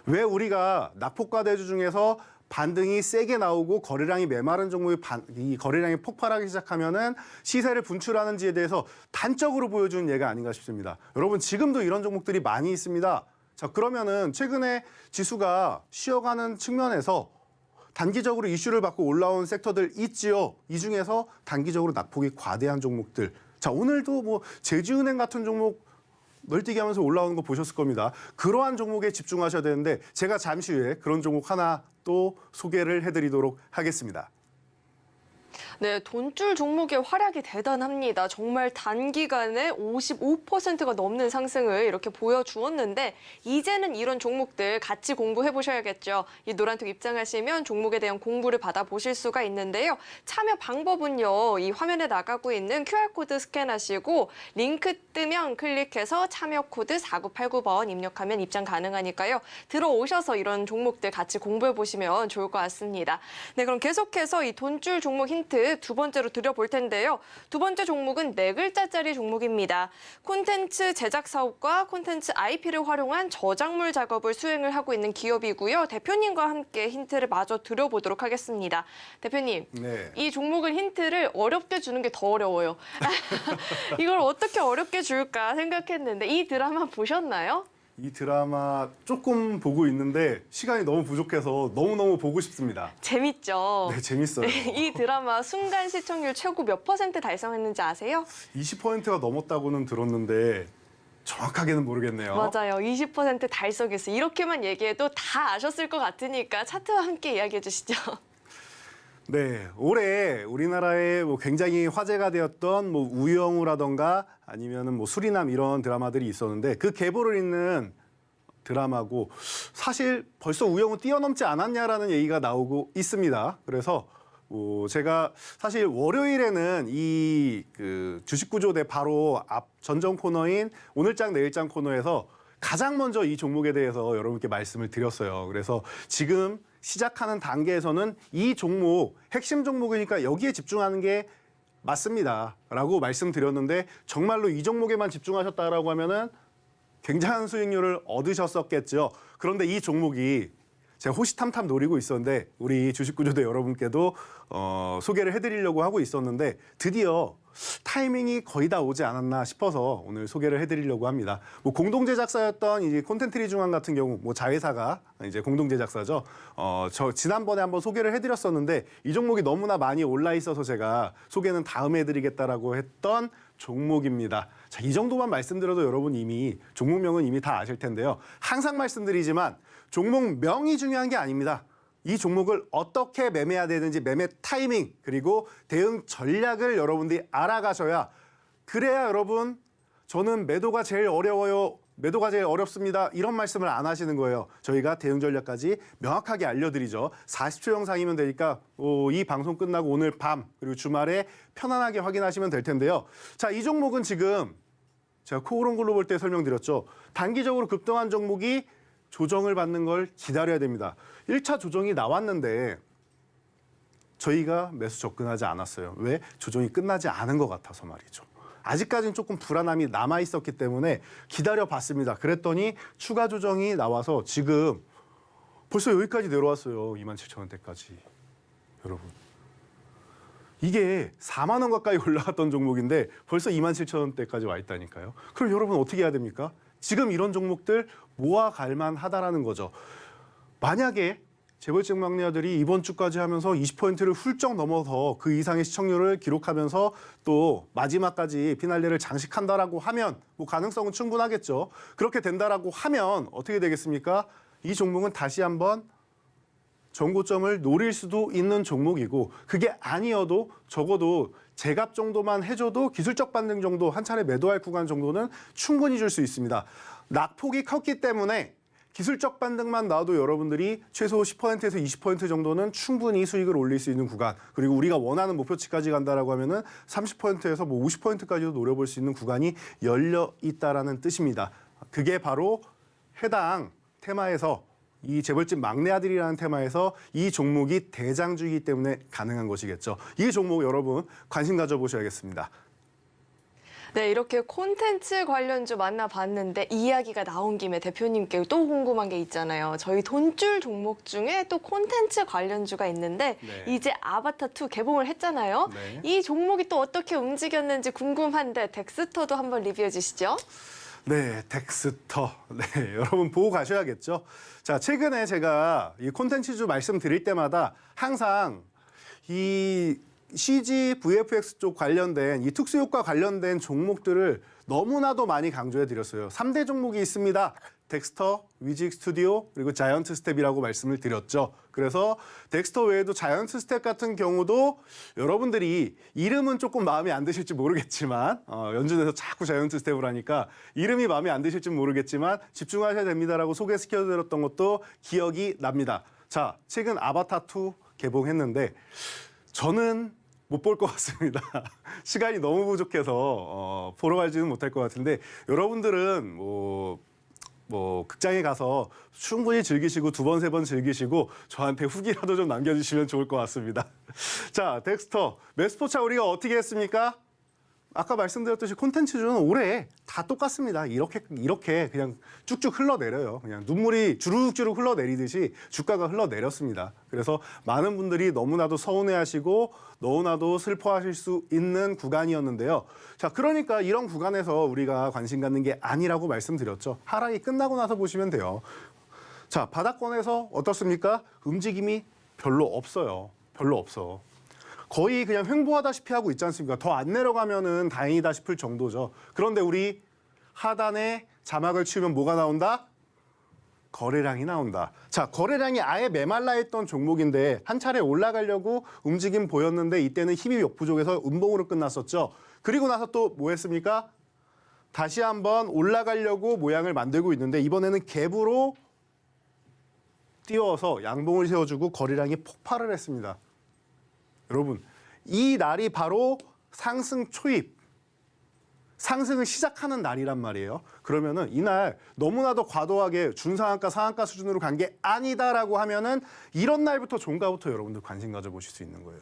왜 우리가 낙폭과 대주 중에서 반등이 세게 나오고 거래량이 메마른 종목이 이 거래량이 폭발하기 시작하면은 시세를 분출하는지에 대해서 단적으로 보여주는 예가 아닌가 싶습니다. 여러분 지금도 이런 종목들이 많이 있습니다. 자 그러면은 최근에 지수가 쉬어가는 측면에서 단기적으로 이슈를 받고 올라온 섹터들 있지요. 이 중에서 단기적으로 낙폭이 과대한 종목들. 자 오늘도 뭐 제주은행 같은 종목 널뛰기 하면서 올라오는 거 보셨을 겁니다. 그러한 종목에 집중하셔야 되는데 제가 잠시 후에 그런 종목 하나 또 소개를 해드리도록 하겠습니다. 네, 돈줄 종목의 활약이 대단합니다. 정말 단기간에 55%가 넘는 상승을 이렇게 보여주었는데 이제는 이런 종목들 같이 공부해 보셔야겠죠. 이 노란톡 입장하시면 종목에 대한 공부를 받아보실 수가 있는데요. 참여 방법은요. 이 화면에 나가고 있는 QR코드 스캔하시고 링크 뜨면 클릭해서 참여 코드 4989번 입력하면 입장 가능하니까요. 들어오셔서 이런 종목들 같이 공부해 보시면 좋을 것 같습니다. 네, 그럼 계속해서 이 돈줄 종목 힌트 두 번째로 드려볼 텐데요. 두 번째 종목은 네 글자짜리 종목입니다. 콘텐츠 제작 사업과 콘텐츠 IP를 활용한 저작물 작업을 수행을 하고 있는 기업이고요. 대표님과 함께 힌트를 마저 드려보도록 하겠습니다. 대표님, 네. 이 종목을 힌트를 어렵게 주는 게 더 어려워요. 이걸 어떻게 어렵게 줄까 생각했는데 이 드라마 보셨나요? 이 드라마 조금 보고 있는데 시간이 너무 부족해서 너무너무 보고 싶습니다. 재밌죠? 네, 재밌어요. 이 드라마 순간 시청률 최고 몇 % 달성했는지 아세요? 20%가 넘었다고는 들었는데 정확하게는 모르겠네요. 맞아요. 20% 달성했어요. 이렇게만 얘기해도 다 아셨을 것 같으니까 차트와 함께 이야기해 주시죠. 네, 올해 우리나라에 뭐 굉장히 화제가 되었던 뭐 우영우라던가 아니면은 뭐 수리남 이런 드라마들이 있었는데 그 계보를 잇는 드라마고 사실 벌써 우영우 뛰어넘지 않았냐라는 얘기가 나오고 있습니다. 그래서 제가 사실 월요일에는 이 그 주식구조대 바로 앞 전전 코너인 오늘장 내일장 코너에서 가장 먼저 이 종목에 대해서 여러분께 말씀을 드렸어요. 그래서 지금 시작하는 단계에서는 이 종목, 핵심 종목이니까 여기에 집중하는 게 맞습니다. 라고 말씀드렸는데 정말로 이 종목에만 집중하셨다라고 하면은 굉장한 수익률을 얻으셨었겠죠. 그런데 이 종목이 제가 호시탐탐 노리고 있었는데 우리 주식구조대 여러분께도 소개를 해드리려고 하고 있었는데 드디어 타이밍이 거의 다 오지 않았나 싶어서 오늘 소개를 해드리려고 합니다. 뭐 공동 제작사였던 이제 콘텐트리 중앙 같은 경우 뭐 자회사가 이제 공동 제작사죠. 저 지난번에 한번 소개를 해드렸었는데 이 종목이 너무나 많이 올라 있어서 제가 소개는 다음에 해드리겠다라고 했던 종목입니다. 자, 이 정도만 말씀드려도 여러분 이미 종목명은 이미 다 아실 텐데요. 항상 말씀드리지만 종목명이 중요한 게 아닙니다. 이 종목을 어떻게 매매해야 되는지 매매 타이밍 그리고 대응 전략을 여러분들이 알아가셔야 그래야 여러분 저는 매도가 제일 어려워요. 매도가 제일 어렵습니다. 이런 말씀을 안 하시는 거예요. 저희가 대응 전략까지 명확하게 알려드리죠. 40초 영상이면 되니까 이 방송 끝나고 오늘 밤 그리고 주말에 편안하게 확인하시면 될 텐데요. 자, 이 종목은 지금 제가 코오롱 글로 볼 때 설명드렸죠. 단기적으로 급등한 종목이 조정을 받는 걸 기다려야 됩니다. 1차 조정이 나왔는데 저희가 매수 접근하지 않았어요. 왜? 조정이 끝나지 않은 것 같아서 말이죠. 아직까지는 조금 불안함이 남아있었기 때문에 기다려봤습니다. 그랬더니 추가 조정이 나와서 지금 벌써 여기까지 내려왔어요. 27,000원대까지. 여러분. 이게 4만 원 가까이 올라갔던 종목인데 벌써 27,000원대까지 와 있다니까요. 그럼 여러분 어떻게 해야 됩니까? 지금 이런 종목들 모아갈 만하다라는 거죠. 만약에 재벌집 막내 아들이 이번 주까지 하면서 20%를 훌쩍 넘어서 그 이상의 시청률을 기록하면서 또 마지막까지 피날레를 장식한다라고 하면 뭐 가능성은 충분하겠죠. 그렇게 된다라고 하면 어떻게 되겠습니까? 이 종목은 다시 한번 정고점을 노릴 수도 있는 종목이고 그게 아니어도 적어도 제값 정도만 해줘도 기술적 반등 정도 한 차례 매도할 구간 정도는 충분히 줄 수 있습니다. 낙폭이 컸기 때문에 기술적 반등만 나와도 여러분들이 최소 10%에서 20% 정도는 충분히 수익을 올릴 수 있는 구간 그리고 우리가 원하는 목표치까지 간다라고 하면은 30%에서 뭐 50%까지도 노려볼 수 있는 구간이 열려 있다라는 뜻입니다. 그게 바로 해당 테마에서 이 재벌집 막내 아들이라는 테마에서 이 종목이 대장주이기 때문에 가능한 것이겠죠. 이 종목 여러분 관심 가져보셔야겠습니다. 네, 이렇게 콘텐츠 관련주 만나봤는데 이야기가 나온 김에 대표님께 또 궁금한 게 있잖아요. 저희 돈줄 종목 중에 또 콘텐츠 관련주가 있는데 네. 이제 아바타2 개봉을 했잖아요. 네. 이 종목이 또 어떻게 움직였는지 궁금한데 덱스터도 한번 리뷰해 주시죠. 네, 덱스터. 네, 여러분 보고 가셔야겠죠. 자, 최근에 제가 이 콘텐츠주 말씀드릴 때마다 항상 이 CG, VFX 쪽 관련된 이 특수효과 관련된 종목들을 너무나도 많이 강조해 드렸어요. 3대 종목이 있습니다. 덱스터, 위직 스튜디오, 그리고 자이언트 스텝이라고 말씀을 드렸죠. 그래서 덱스터 외에도 자이언트 스텝 같은 경우도 여러분들이 이름은 조금 마음에 안 드실지 모르겠지만 연준에서 자꾸 자이언트 스텝을 하니까 이름이 마음에 안 드실지 모르겠지만 집중하셔야 됩니다라고 소개시켜드렸던 것도 기억이 납니다. 자, 최근 아바타2 개봉했는데 저는 못 볼 것 같습니다. 시간이 너무 부족해서 보러 가지는 못할 것 같은데 여러분들은 뭐 극장에 가서 충분히 즐기시고 두 번, 세 번 즐기시고 저한테 후기라도 좀 남겨주시면 좋을 것 같습니다. 자, 덱스터. 매스포차 우리가 어떻게 했습니까? 아까 말씀드렸듯이 콘텐츠주는 올해 다 똑같습니다. 이렇게 그냥 쭉쭉 흘러내려요. 그냥 눈물이 주룩주룩 흘러내리듯이 주가가 흘러내렸습니다. 그래서 많은 분들이 너무나도 서운해하시고 너무나도 슬퍼하실 수 있는 구간이었는데요. 자, 그러니까 이런 구간에서 우리가 관심 갖는 게 아니라고 말씀드렸죠. 하락이 끝나고 나서 보시면 돼요. 자, 바닥권에서 어떻습니까? 움직임이 별로 없어요. 별로 없어. 거의 그냥 횡보하다시피 하고 있지 않습니까? 더 안 내려가면은 다행이다 싶을 정도죠. 그런데 우리 하단에 자막을 치우면 뭐가 나온다? 거래량이 나온다. 자, 거래량이 아예 메말라 있던 종목인데 한 차례 올라가려고 움직임 보였는데 이때는 힘이 역부족해서 음봉으로 끝났었죠. 그리고 나서 또 뭐 했습니까? 다시 한번 올라가려고 모양을 만들고 있는데 이번에는 갭으로 띄워서 양봉을 세워주고 거래량이 폭발을 했습니다. 여러분, 이 날이 바로 상승 초입, 상승을 시작하는 날이란 말이에요. 그러면은 이날 너무나도 과도하게 중상한가, 상한가 수준으로 간 게 아니다라고 하면은 이런 날부터 종가부터 여러분들 관심 가져보실 수 있는 거예요.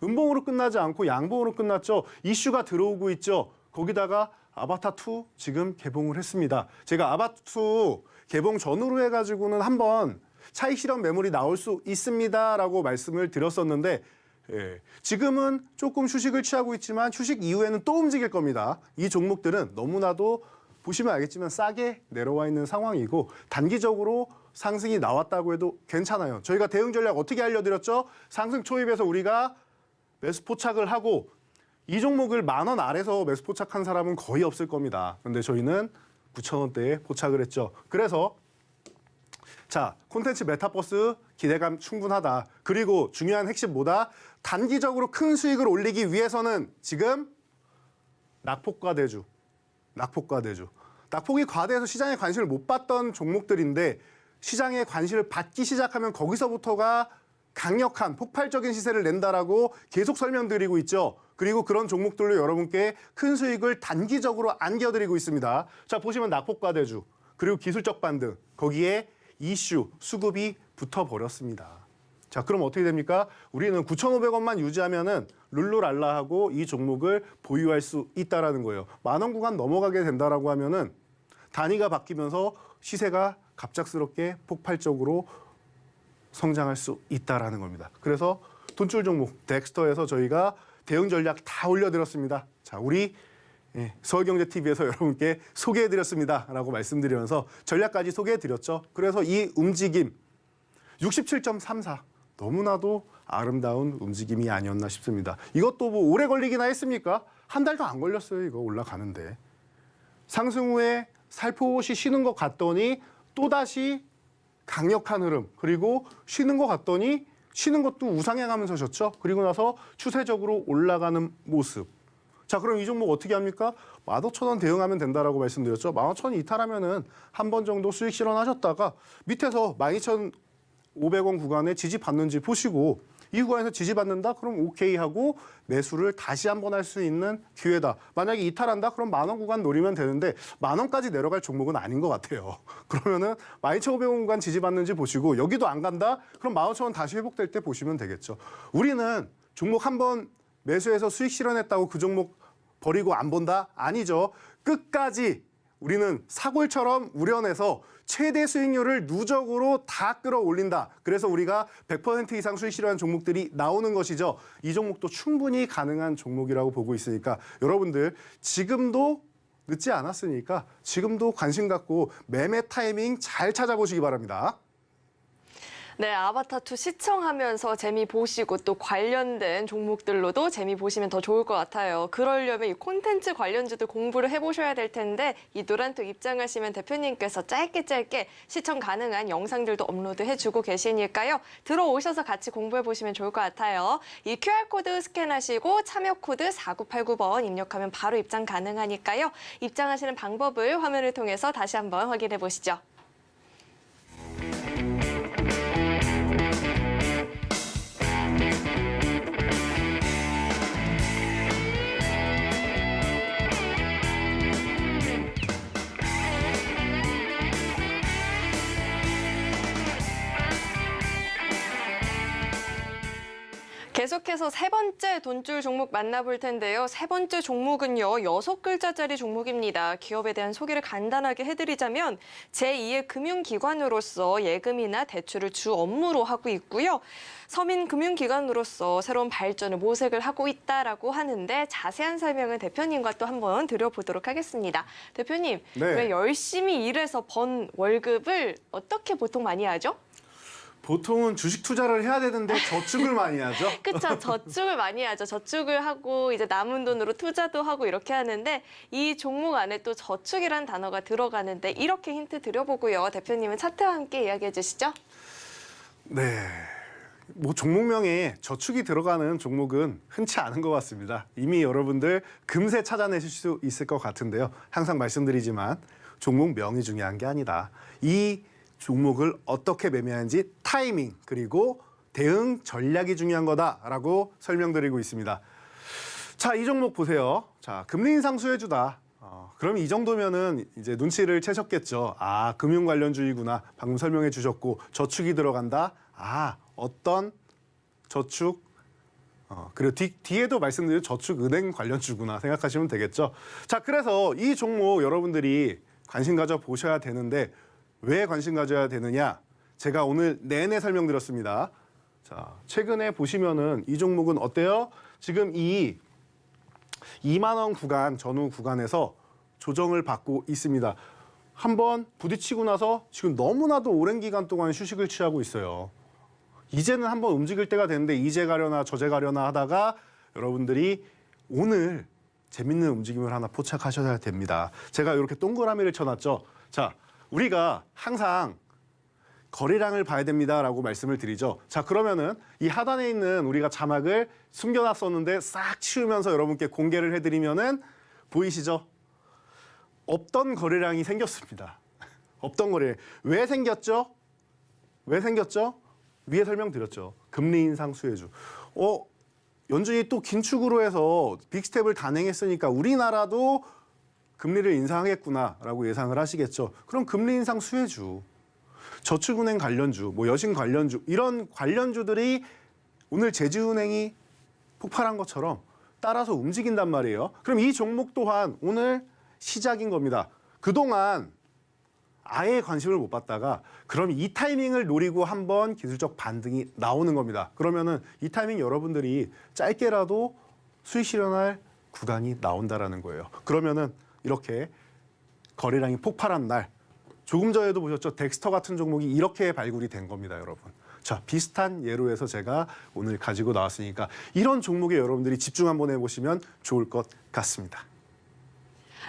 음봉으로 끝나지 않고 양봉으로 끝났죠. 이슈가 들어오고 있죠. 거기다가 아바타2 지금 개봉을 했습니다. 제가 아바타2 개봉 전후로 해가지고는 한번 차익 실현 매물이 나올 수 있습니다라고 말씀을 드렸었는데 예, 지금은 조금 휴식을 취하고 있지만 휴식 이후에는 또 움직일 겁니다. 이 종목들은 너무나도 보시면 알겠지만 싸게 내려와 있는 상황이고 단기적으로 상승이 나왔다고 해도 괜찮아요. 저희가 대응 전략 어떻게 알려드렸죠? 상승 초입에서 우리가 매수 포착을 하고 이 종목을 10,000원 아래서 매수 포착한 사람은 거의 없을 겁니다. 그런데 저희는 9,000원대에 포착을 했죠. 그래서 자, 콘텐츠 메타버스 기대감 충분하다. 그리고 중요한 핵심 뭐다? 단기적으로 큰 수익을 올리기 위해서는 지금 낙폭과대주. 낙폭이 과대해서 시장에 관심을 못 받던 종목들인데 시장에 관심을 받기 시작하면 거기서부터가 강력한 폭발적인 시세를 낸다라고 계속 설명드리고 있죠. 그리고 그런 종목들로 여러분께 큰 수익을 단기적으로 안겨드리고 있습니다. 자, 보시면 낙폭과대주 그리고 기술적 반등 거기에 이슈, 수급이 붙어버렸습니다. 자, 그럼 어떻게 됩니까? 우리는 9,500원만 유지하면은 룰루랄라하고 이 종목을 보유할 수 있다라는 거예요. 10,000원 구간 넘어가게 된다라고 하면은 단위가 바뀌면서 시세가 갑작스럽게 폭발적으로 성장할 수 있다라는 겁니다. 그래서 돈줄 종목 덱스터에서 저희가 대응 전략 다 올려드렸습니다. 자, 우리 서울경제TV에서 여러분께 소개해드렸습니다라고 말씀드리면서 전략까지 소개해드렸죠. 그래서 이 움직임 67.34. 너무나도 아름다운 움직임이 아니었나 싶습니다. 이것도 뭐 오래 걸리기나 했습니까? 한 달도 안 걸렸어요. 이거 올라가는데. 상승 후에 살포시 쉬는 것 같더니 또다시 강력한 흐름. 그리고 쉬는 것 같더니 쉬는 것도 우상향하면서 졌죠. 그리고 나서 추세적으로 올라가는 모습. 자, 그럼 이 종목 어떻게 합니까? 15,000원 대응하면 된다라고 말씀드렸죠. 15,000원 이탈하면은 한 번 정도 수익 실현하셨다가 밑에서 12,500원 구간에 지지받는지 보시고 이 구간에서 지지받는다? 그럼 오케이 하고 매수를 다시 한번 할 수 있는 기회다. 만약에 이탈한다? 그럼 10,000원 구간 노리면 되는데 10,000원까지 내려갈 종목은 아닌 것 같아요. 그러면은 12,500원 구간 지지받는지 보시고 여기도 안 간다? 그럼 15,000원 다시 회복될 때 보시면 되겠죠. 우리는 종목 한번 매수해서 수익 실현했다고 그 종목 버리고 안 본다? 아니죠. 끝까지 우리는 사골처럼 우려내서 최대 수익률을 누적으로 다 끌어올린다. 그래서 우리가 100% 이상 수익 실현한 종목들이 나오는 것이죠. 이 종목도 충분히 가능한 종목이라고 보고 있으니까 여러분들 지금도 늦지 않았으니까 지금도 관심 갖고 매매 타이밍 잘 찾아보시기 바랍니다. 네, 아바타2 시청하면서 재미 보시고 또 관련된 종목들로도 재미 보시면 더 좋을 것 같아요. 그러려면 이 콘텐츠 관련주들 공부를 해보셔야 될 텐데 이 노란톡 입장하시면 대표님께서 짧게 시청 가능한 영상들도 업로드해주고 계시니까요. 들어오셔서 같이 공부해보시면 좋을 것 같아요. 이 QR코드 스캔하시고 참여 코드 4989번 입력하면 바로 입장 가능하니까요. 입장하시는 방법을 화면을 통해서 다시 한번 확인해 보시죠. 계속해서 세 번째 돈줄 종목 만나볼 텐데요. 세 번째 종목은요, 6글자짜리 종목입니다. 기업에 대한 소개를 간단하게 해드리자면 제2의 금융기관으로서 예금이나 대출을 주 업무로 하고 있고요. 서민금융기관으로서 새로운 발전을 모색을 하고 있다라고 하는데 자세한 설명은 대표님과 또 한번 드려보도록 하겠습니다. 대표님, 네. 왜 열심히 일해서 번 월급을 어떻게 보통 많이 하죠? 보통은 주식 투자를 해야 되는데 저축을 많이 하죠. 그렇죠. 저축을 많이 하죠. 저축을 하고 이제 남은 돈으로 투자도 하고 이렇게 하는데 이 종목 안에 또 저축이라는 단어가 들어가는데 이렇게 힌트 드려보고요. 대표님은 차트와 함께 이야기해 주시죠. 네. 뭐 종목명에 저축이 들어가는 종목은 흔치 않은 것 같습니다. 이미 여러분들 금세 찾아내실 수 있을 것 같은데요. 항상 말씀드리지만 종목 명이 중요한 게 아니다. 이 종목을 어떻게 매매하는지 타이밍 그리고 대응 전략이 중요한 거다라고 설명드리고 있습니다. 자, 이 종목 보세요. 자, 금리 인상 수혜주다. 그럼 이 정도면은 이제 눈치를 채셨겠죠. 아, 금융 관련주이구나. 방금 설명해 주셨고 저축이 들어간다. 아, 어떤 저축 그리고 뒤에도 말씀드린 저축 은행 관련주구나 생각하시면 되겠죠. 자, 그래서 이 종목 여러분들이 관심 가져 보셔야 되는데 왜 관심 가져야 되느냐? 제가 오늘 내내 설명드렸습니다. 자, 최근에 보시면은 이 종목은 어때요? 지금 이 2만 원 구간, 전후 구간에서 조정을 받고 있습니다. 한번 부딪히고 나서 지금 너무나도 오랜 기간 동안 휴식을 취하고 있어요. 이제는 한번 움직일 때가 됐는데 이제 가려나 저제 가려나 하다가 여러분들이 오늘 재밌는 움직임을 하나 포착하셔야 됩니다. 제가 이렇게 동그라미를 쳐놨죠. 자, 우리가 항상 거래량을 봐야 됩니다라고 말씀을 드리죠. 자, 그러면은 이 하단에 있는 우리가 자막을 숨겨놨었는데 싹 치우면서 여러분께 공개를 해드리면은 보이시죠? 없던 거래량이 생겼습니다. 없던 거래. 왜 생겼죠? 왜 생겼죠? 위에 설명드렸죠. 금리 인상 수혜주. 연준이 또 긴축으로 해서 빅스텝을 단행했으니까 우리나라도 금리를 인상하겠구나라고 예상을 하시겠죠. 그럼 금리 인상 수혜주, 저축은행 관련주, 뭐 여신 관련주 이런 관련주들이 오늘 제주은행이 폭발한 것처럼 따라서 움직인단 말이에요. 그럼 이 종목 또한 오늘 시작인 겁니다. 그동안 아예 관심을 못 받다가 그럼 이 타이밍을 노리고 한번 기술적 반등이 나오는 겁니다. 그러면은 이 타이밍 여러분들이 짧게라도 수익 실현할 구간이 나온다라는 거예요. 그러면은 이렇게 거래량이 폭발한 날 조금 전에도 보셨죠. 덱스터 같은 종목이 이렇게 발굴이 된 겁니다, 여러분. 자, 비슷한 예로 해서 제가 오늘 가지고 나왔으니까 이런 종목에 여러분들이 집중 한번 해보시면 좋을 것 같습니다.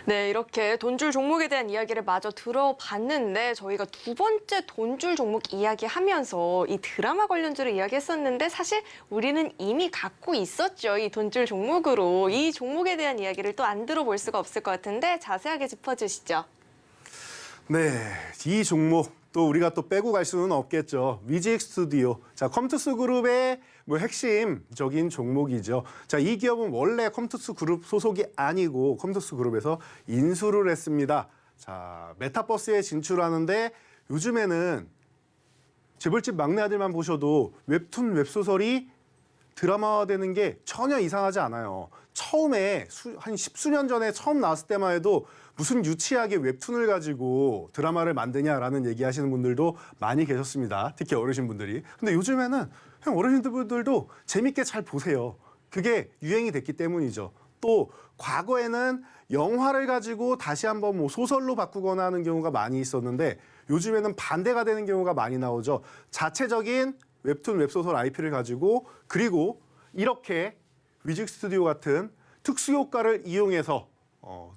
네, 이렇게 돈줄 종목에 대한 이야기를 마저 들어봤는데 저희가 두 번째 돈줄 종목 이야기하면서 이 드라마 관련주를 이야기했었는데 사실 우리는 이미 갖고 있었죠. 이 돈줄 종목으로. 이 종목에 대한 이야기를 또 안 들어볼 수가 없을 것 같은데 자세하게 짚어주시죠. 네, 이 종목 또 우리가 또 빼고 갈 수는 없겠죠. 위직 스튜디오. 자, 컴투스 그룹의 핵심적인 종목이죠. 자, 이 기업은 원래 컴투스 그룹 소속이 아니고 컴투스 그룹에서 인수를 했습니다. 자, 메타버스에 진출하는데 요즘에는 재벌집 막내 아들만 보셔도 웹툰 웹소설이 드라마화되는 게 전혀 이상하지 않아요. 처음에 한 십수년 전에 처음 나왔을 때만 해도 무슨 유치하게 웹툰을 가지고 드라마를 만드냐라는 얘기하시는 분들도 많이 계셨습니다. 특히 어르신분들이. 근데 요즘에는 그냥 어르신들도 재밌게 잘 보세요. 그게 유행이 됐기 때문이죠. 또 과거에는 영화를 가지고 다시 한번 소설로 바꾸거나 하는 경우가 많이 있었는데 요즘에는 반대가 되는 경우가 많이 나오죠. 자체적인 웹툰 웹소설 IP를 가지고 그리고 이렇게 위직 스튜디오 같은 특수 효과를 이용해서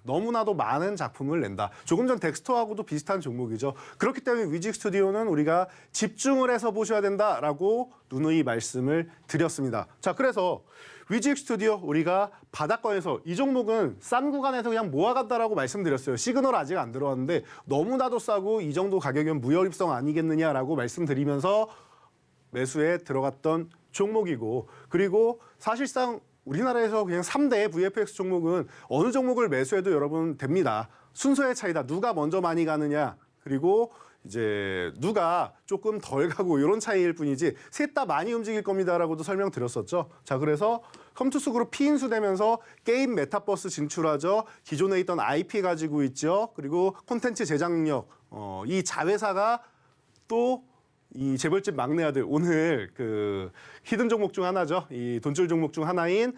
너무나도 많은 작품을 낸다. 조금 전 덱스터하고도 비슷한 종목이죠. 그렇기 때문에 위직 스튜디오는 우리가 집중을 해서 보셔야 된다라고 누누이 말씀을 드렸습니다. 자, 그래서 위직 스튜디오 우리가 바닥권에서 이 종목은 싼 구간에서 그냥 모아간다라고 말씀드렸어요. 시그널 아직 안 들어왔는데 너무나도 싸고 이 정도 가격이면 무혈입성 아니겠느냐라고 말씀드리면서 매수에 들어갔던 종목이고 그리고 사실상 우리나라에서 그냥 3대 VFX 종목은 어느 종목을 매수해도 여러분 됩니다. 순서의 차이다. 누가 먼저 많이 가느냐 그리고 이제 누가 조금 덜 가고 이런 차이일 뿐이지 셋 다 많이 움직일 겁니다라고도 설명드렸었죠. 자, 그래서 컴투스 그룹 피인수되면서 게임 메타버스 진출하죠. 기존에 있던 IP 가지고 있죠. 그리고 콘텐츠 제작력 이 자회사가 또 이 재벌집 막내 아들 오늘 그 히든 종목 중 하나죠. 이 돈줄 종목 중 하나인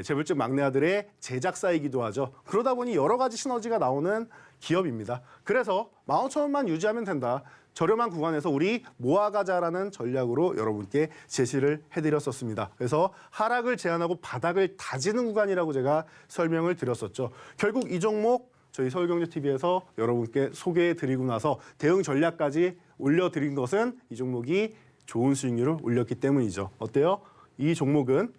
재벌집 막내 아들의 제작사이기도 하죠. 그러다 보니 여러 가지 시너지가 나오는 기업입니다. 그래서 15,000원만 유지하면 된다. 저렴한 구간에서 우리 모아가자라는 전략으로 여러분께 제시를 해드렸었습니다. 그래서 하락을 제한하고 바닥을 다지는 구간이라고 제가 설명을 드렸었죠. 결국 이 종목 저희 서울경제TV에서 여러분께 소개해드리고 나서 대응 전략까지 올려드린 것은 이 종목이 좋은 수익률을 올렸기 때문이죠. 어때요? 이 종목은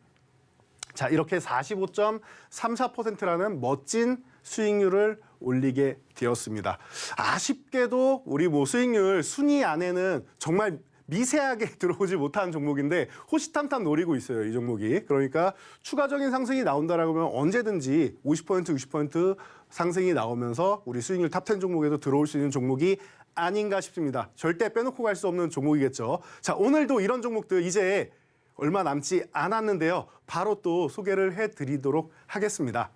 자 이렇게 45.34%라는 멋진 수익률을 올리게 되었습니다. 아쉽게도 우리 수익률 순위 안에는 정말 미세하게 들어오지 못한 종목인데 호시탐탐 노리고 있어요, 이 종목이. 그러니까 추가적인 상승이 나온다라고 하면 언제든지 50%, 60% 상승이 나오면서 우리 수익률 탑10 종목에도 들어올 수 있는 종목이 아닌가 싶습니다. 절대 빼놓고 갈 수 없는 종목이겠죠. 자, 오늘도 이런 종목들 이제 얼마 남지 않았는데요. 바로 또 소개를 해드리도록 하겠습니다.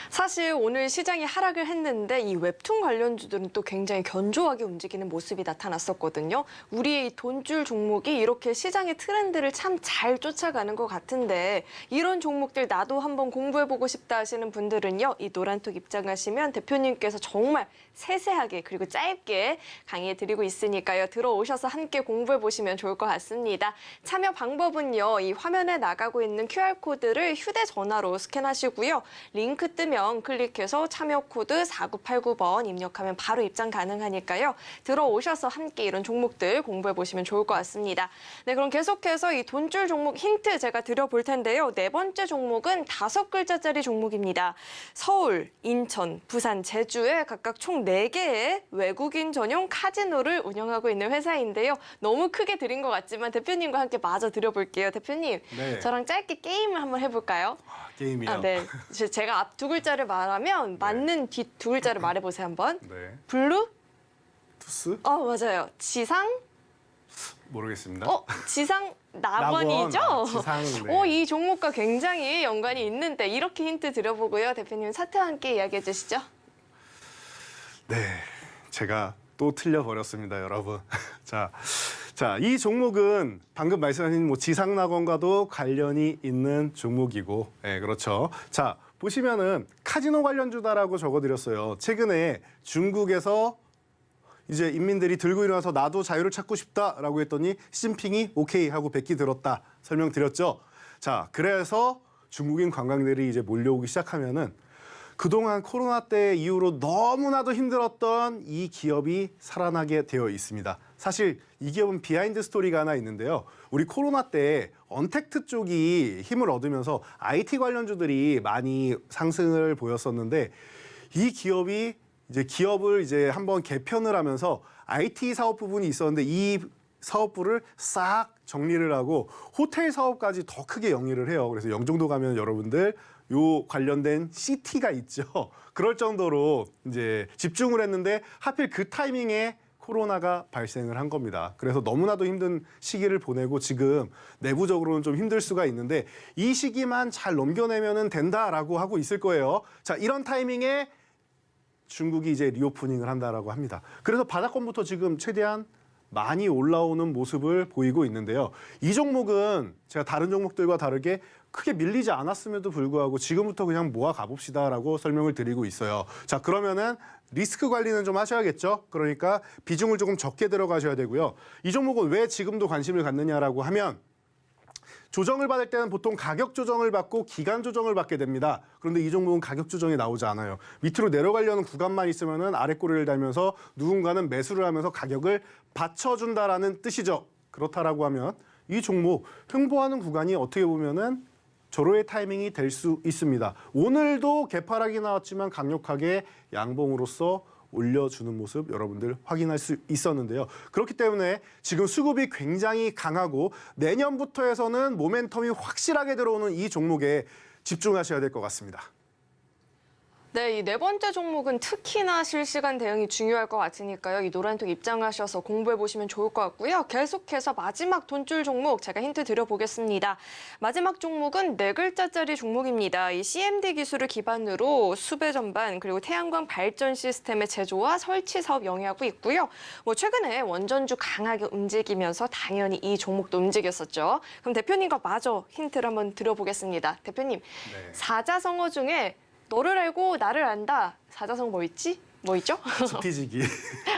사실 오늘 시장이 하락을 했는데 이 웹툰 관련주들은 또 굉장히 견조하게 움직이는 모습이 나타났었거든요. 우리의 이 돈줄 종목이 이렇게 시장의 트렌드를 참 잘 쫓아가는 것 같은데 이런 종목들 나도 한번 공부해보고 싶다 하시는 분들은요. 이 노란톡 입장하시면 대표님께서 정말 세세하게 그리고 짧게 강의해드리고 있으니까요. 들어오셔서 함께 공부해보시면 좋을 것 같습니다. 참여 방법은요. 이 화면에 나가고 있는 QR코드를 휴대전화로 스캔하시고요. 링크 뜨면 클릭해서 참여 코드 4989번 입력하면 바로 입장 가능하니까요. 들어오셔서 함께 이런 종목들 공부해보시면 좋을 것 같습니다. 네, 그럼 계속해서 이 돈줄 종목 힌트 제가 드려볼 텐데요. 네 번째 종목은 5글자짜리 종목입니다. 서울, 인천, 부산, 제주에 각각 총 4개의 외국인 전용 카지노를 운영하고 있는 회사인데요. 너무 크게 드린 것 같지만 대표님과 함께 마저 드려볼게요. 대표님, 네. 저랑 짧게 게임을 한번 해볼까요? 게임이요? 네. 제가 앞 두 글자를 말하면 맞는 뒷 두 글자를 말해보세요, 한번. 네. 블루? 투스? 맞아요. 지상? 모르겠습니다. 지상 낙원이죠? 지상. 네. 이 종목과 굉장히 연관이 있는데 이렇게 힌트 드려보고요. 대표님 사태와 함께 이야기해 주시죠. 네, 제가 또 틀려버렸습니다, 여러분. 자, 이 종목은 방금 말씀하신 지상낙원과도 관련이 있는 종목이고, 네, 그렇죠. 자, 보시면은 카지노 관련주다라고 적어드렸어요. 최근에 중국에서 이제 인민들이 들고 일어나서 나도 자유를 찾고 싶다라고 했더니 시진핑이 오케이 하고 백기 들었다 설명드렸죠. 자, 그래서 중국인 관광객들이 이제 몰려오기 시작하면은 그동안 코로나 때 이후로 너무나도 힘들었던 이 기업이 살아나게 되어 있습니다. 사실 이 기업은 비하인드 스토리가 하나 있는데요. 우리 코로나 때 언택트 쪽이 힘을 얻으면서 IT 관련주들이 많이 상승을 보였었는데 이 기업이 이제 기업을 이제 한번 개편을 하면서 IT 사업 부분이 있었는데 이 사업부를 싹 정리를 하고 호텔 사업까지 더 크게 영위를 해요. 그래서 영종도 가면 여러분들 요 관련된 CT가 있죠. 그럴 정도로 이제 집중을 했는데 하필 그 타이밍에 코로나가 발생을 한 겁니다. 그래서 너무나도 힘든 시기를 보내고 지금 내부적으로는 좀 힘들 수가 있는데 이 시기만 잘 넘겨내면 된다라고 하고 있을 거예요. 자, 이런 타이밍에 중국이 이제 리오프닝을 한다라고 합니다. 그래서 바닥권부터 지금 최대한 많이 올라오는 모습을 보이고 있는데요. 이 종목은 제가 다른 종목들과 다르게 크게 밀리지 않았음에도 불구하고 지금부터 그냥 모아 가봅시다라고 설명을 드리고 있어요. 자, 그러면은 리스크 관리는 좀 하셔야겠죠. 그러니까 비중을 조금 적게 들어가셔야 되고요. 이 종목은 왜 지금도 관심을 갖느냐라고 하면 조정을 받을 때는 보통 가격 조정을 받고 기간 조정을 받게 됩니다. 그런데 이 종목은 가격 조정이 나오지 않아요. 밑으로 내려가려는 구간만 있으면은 아래 꼬리를 달면서 누군가는 매수를 하면서 가격을 받쳐준다라는 뜻이죠. 그렇다라고 하면 이 종목 횡보하는 구간이 어떻게 보면은 절호의 타이밍이 될 수 있습니다. 오늘도 개파락이 나왔지만 강력하게 양봉으로서 올려주는 모습 여러분들 확인할 수 있었는데요. 그렇기 때문에 지금 수급이 굉장히 강하고 내년부터 해서는 모멘텀이 확실하게 들어오는 이 종목에 집중하셔야 될 것 같습니다. 네, 이 네 번째 종목은 특히나 실시간 대응이 중요할 것 같으니까요. 이 노란톡 입장하셔서 공부해 보시면 좋을 것 같고요. 계속해서 마지막 돈줄 종목 제가 힌트 드려보겠습니다. 마지막 종목은 네 글자짜리 종목입니다. 이 CMD 기술을 기반으로 수배 전반 그리고 태양광 발전 시스템의 제조와 설치 사업 영위하고 있고요. 최근에 원전주 강하게 움직이면서 당연히 이 종목도 움직였었죠. 그럼 대표님과 마저 힌트를 한번 드려보겠습니다. 대표님, 네. 사자성어 중에 너를 알고 나를 안다. 사자성어 뭐 있지? 뭐 있죠? 지피지기.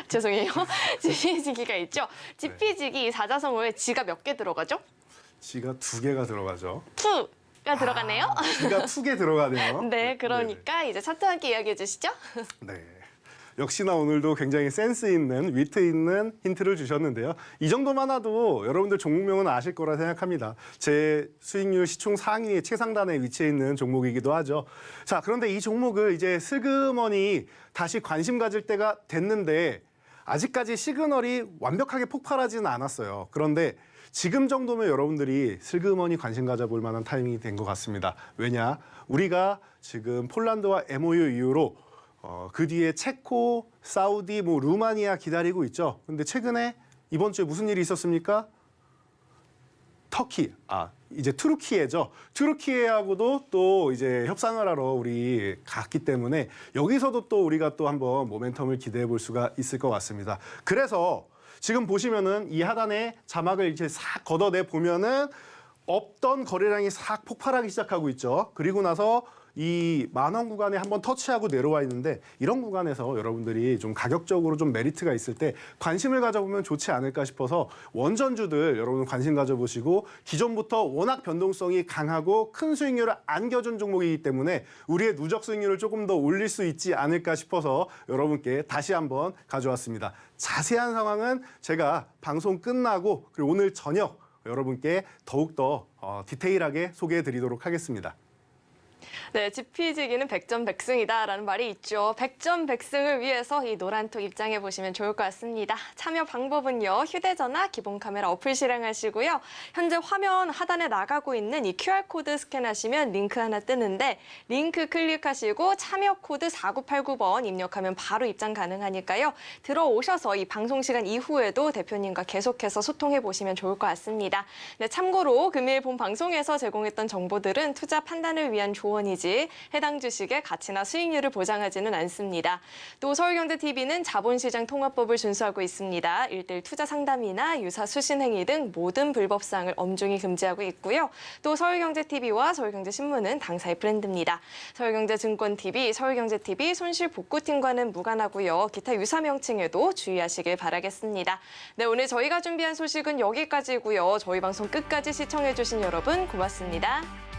죄송해요. 지피지기가 있죠. 지피지기 사자성어에 지가 몇 개 들어가죠? 지가 2개가 들어가죠. 투가 들어가네요. 지가 2개 들어가네요. 네, 그러니까 이제 차트 함께 이야기해 주시죠. 네. 역시나 오늘도 굉장히 센스 있는, 위트 있는 힌트를 주셨는데요. 이 정도만 해도 여러분들 종목명은 아실 거라 생각합니다. 제 수익률 시총 상위 최상단에 위치해 있는 종목이기도 하죠. 자, 그런데 이 종목을 이제 슬그머니 다시 관심 가질 때가 됐는데 아직까지 시그널이 완벽하게 폭발하지는 않았어요. 그런데 지금 정도면 여러분들이 슬그머니 관심 가져볼 만한 타이밍이 된 것 같습니다. 왜냐? 우리가 지금 폴란드와 MOU 이후로 그 뒤에 체코, 사우디, 루마니아 기다리고 있죠. 근데 최근에 이번 주에 무슨 일이 있었습니까? 터키, 이제 투르키예죠. 투르키예하고도 또 이제 협상을 하러 우리 갔기 때문에 여기서도 또 우리가 또 한번 모멘텀을 기대해 볼 수가 있을 것 같습니다. 그래서 지금 보시면은 이 하단에 자막을 이렇게 싹 걷어내 보면은 없던 거래량이 싹 폭발하기 시작하고 있죠. 그리고 나서 이 만원 구간에 한번 터치하고 내려와 있는데 이런 구간에서 여러분들이 좀 가격적으로 좀 메리트가 있을 때 관심을 가져보면 좋지 않을까 싶어서 원전주들 여러분 관심 가져보시고 기존부터 워낙 변동성이 강하고 큰 수익률을 안겨준 종목이기 때문에 우리의 누적 수익률을 조금 더 올릴 수 있지 않을까 싶어서 여러분께 다시 한번 가져왔습니다. 자세한 상황은 제가 방송 끝나고 그리고 오늘 저녁 여러분께 더욱더 디테일하게 소개해 드리도록 하겠습니다. 네, 지피지기는 백전백승이다라는 말이 있죠. 백전백승을 위해서 이 노란톡 입장해 보시면 좋을 것 같습니다. 참여 방법은요. 휴대전화 기본 카메라 어플 실행하시고요. 현재 화면 하단에 나가고 있는 이 QR코드 스캔하시면 링크 하나 뜨는데 링크 클릭하시고 참여 코드 4989번 입력하면 바로 입장 가능하니까요. 들어오셔서 이 방송 시간 이후에도 대표님과 계속해서 소통해 보시면 좋을 것 같습니다. 네, 참고로 금일 본 방송에서 제공했던 정보들은 투자 판단을 위한 조언 보원이지 해당 주식의 가치나 수익률을 보장하지는 않습니다. 또 서울경제TV는 자본시장 통화법을 준수하고 있습니다. 1:1 투자 상담이나 유사 수신 행위 등 모든 불법 사항을 엄중히 금지하고 있고요. 또 서울경제TV와 서울경제신문은 당사의 브랜드입니다. 서울경제증권TV, 서울경제TV 손실복구팀과는 무관하고요. 기타 유사 명칭에도 주의하시길 바라겠습니다. 네, 오늘 저희가 준비한 소식은 여기까지고요. 저희 방송 끝까지 시청해주신 여러분 고맙습니다.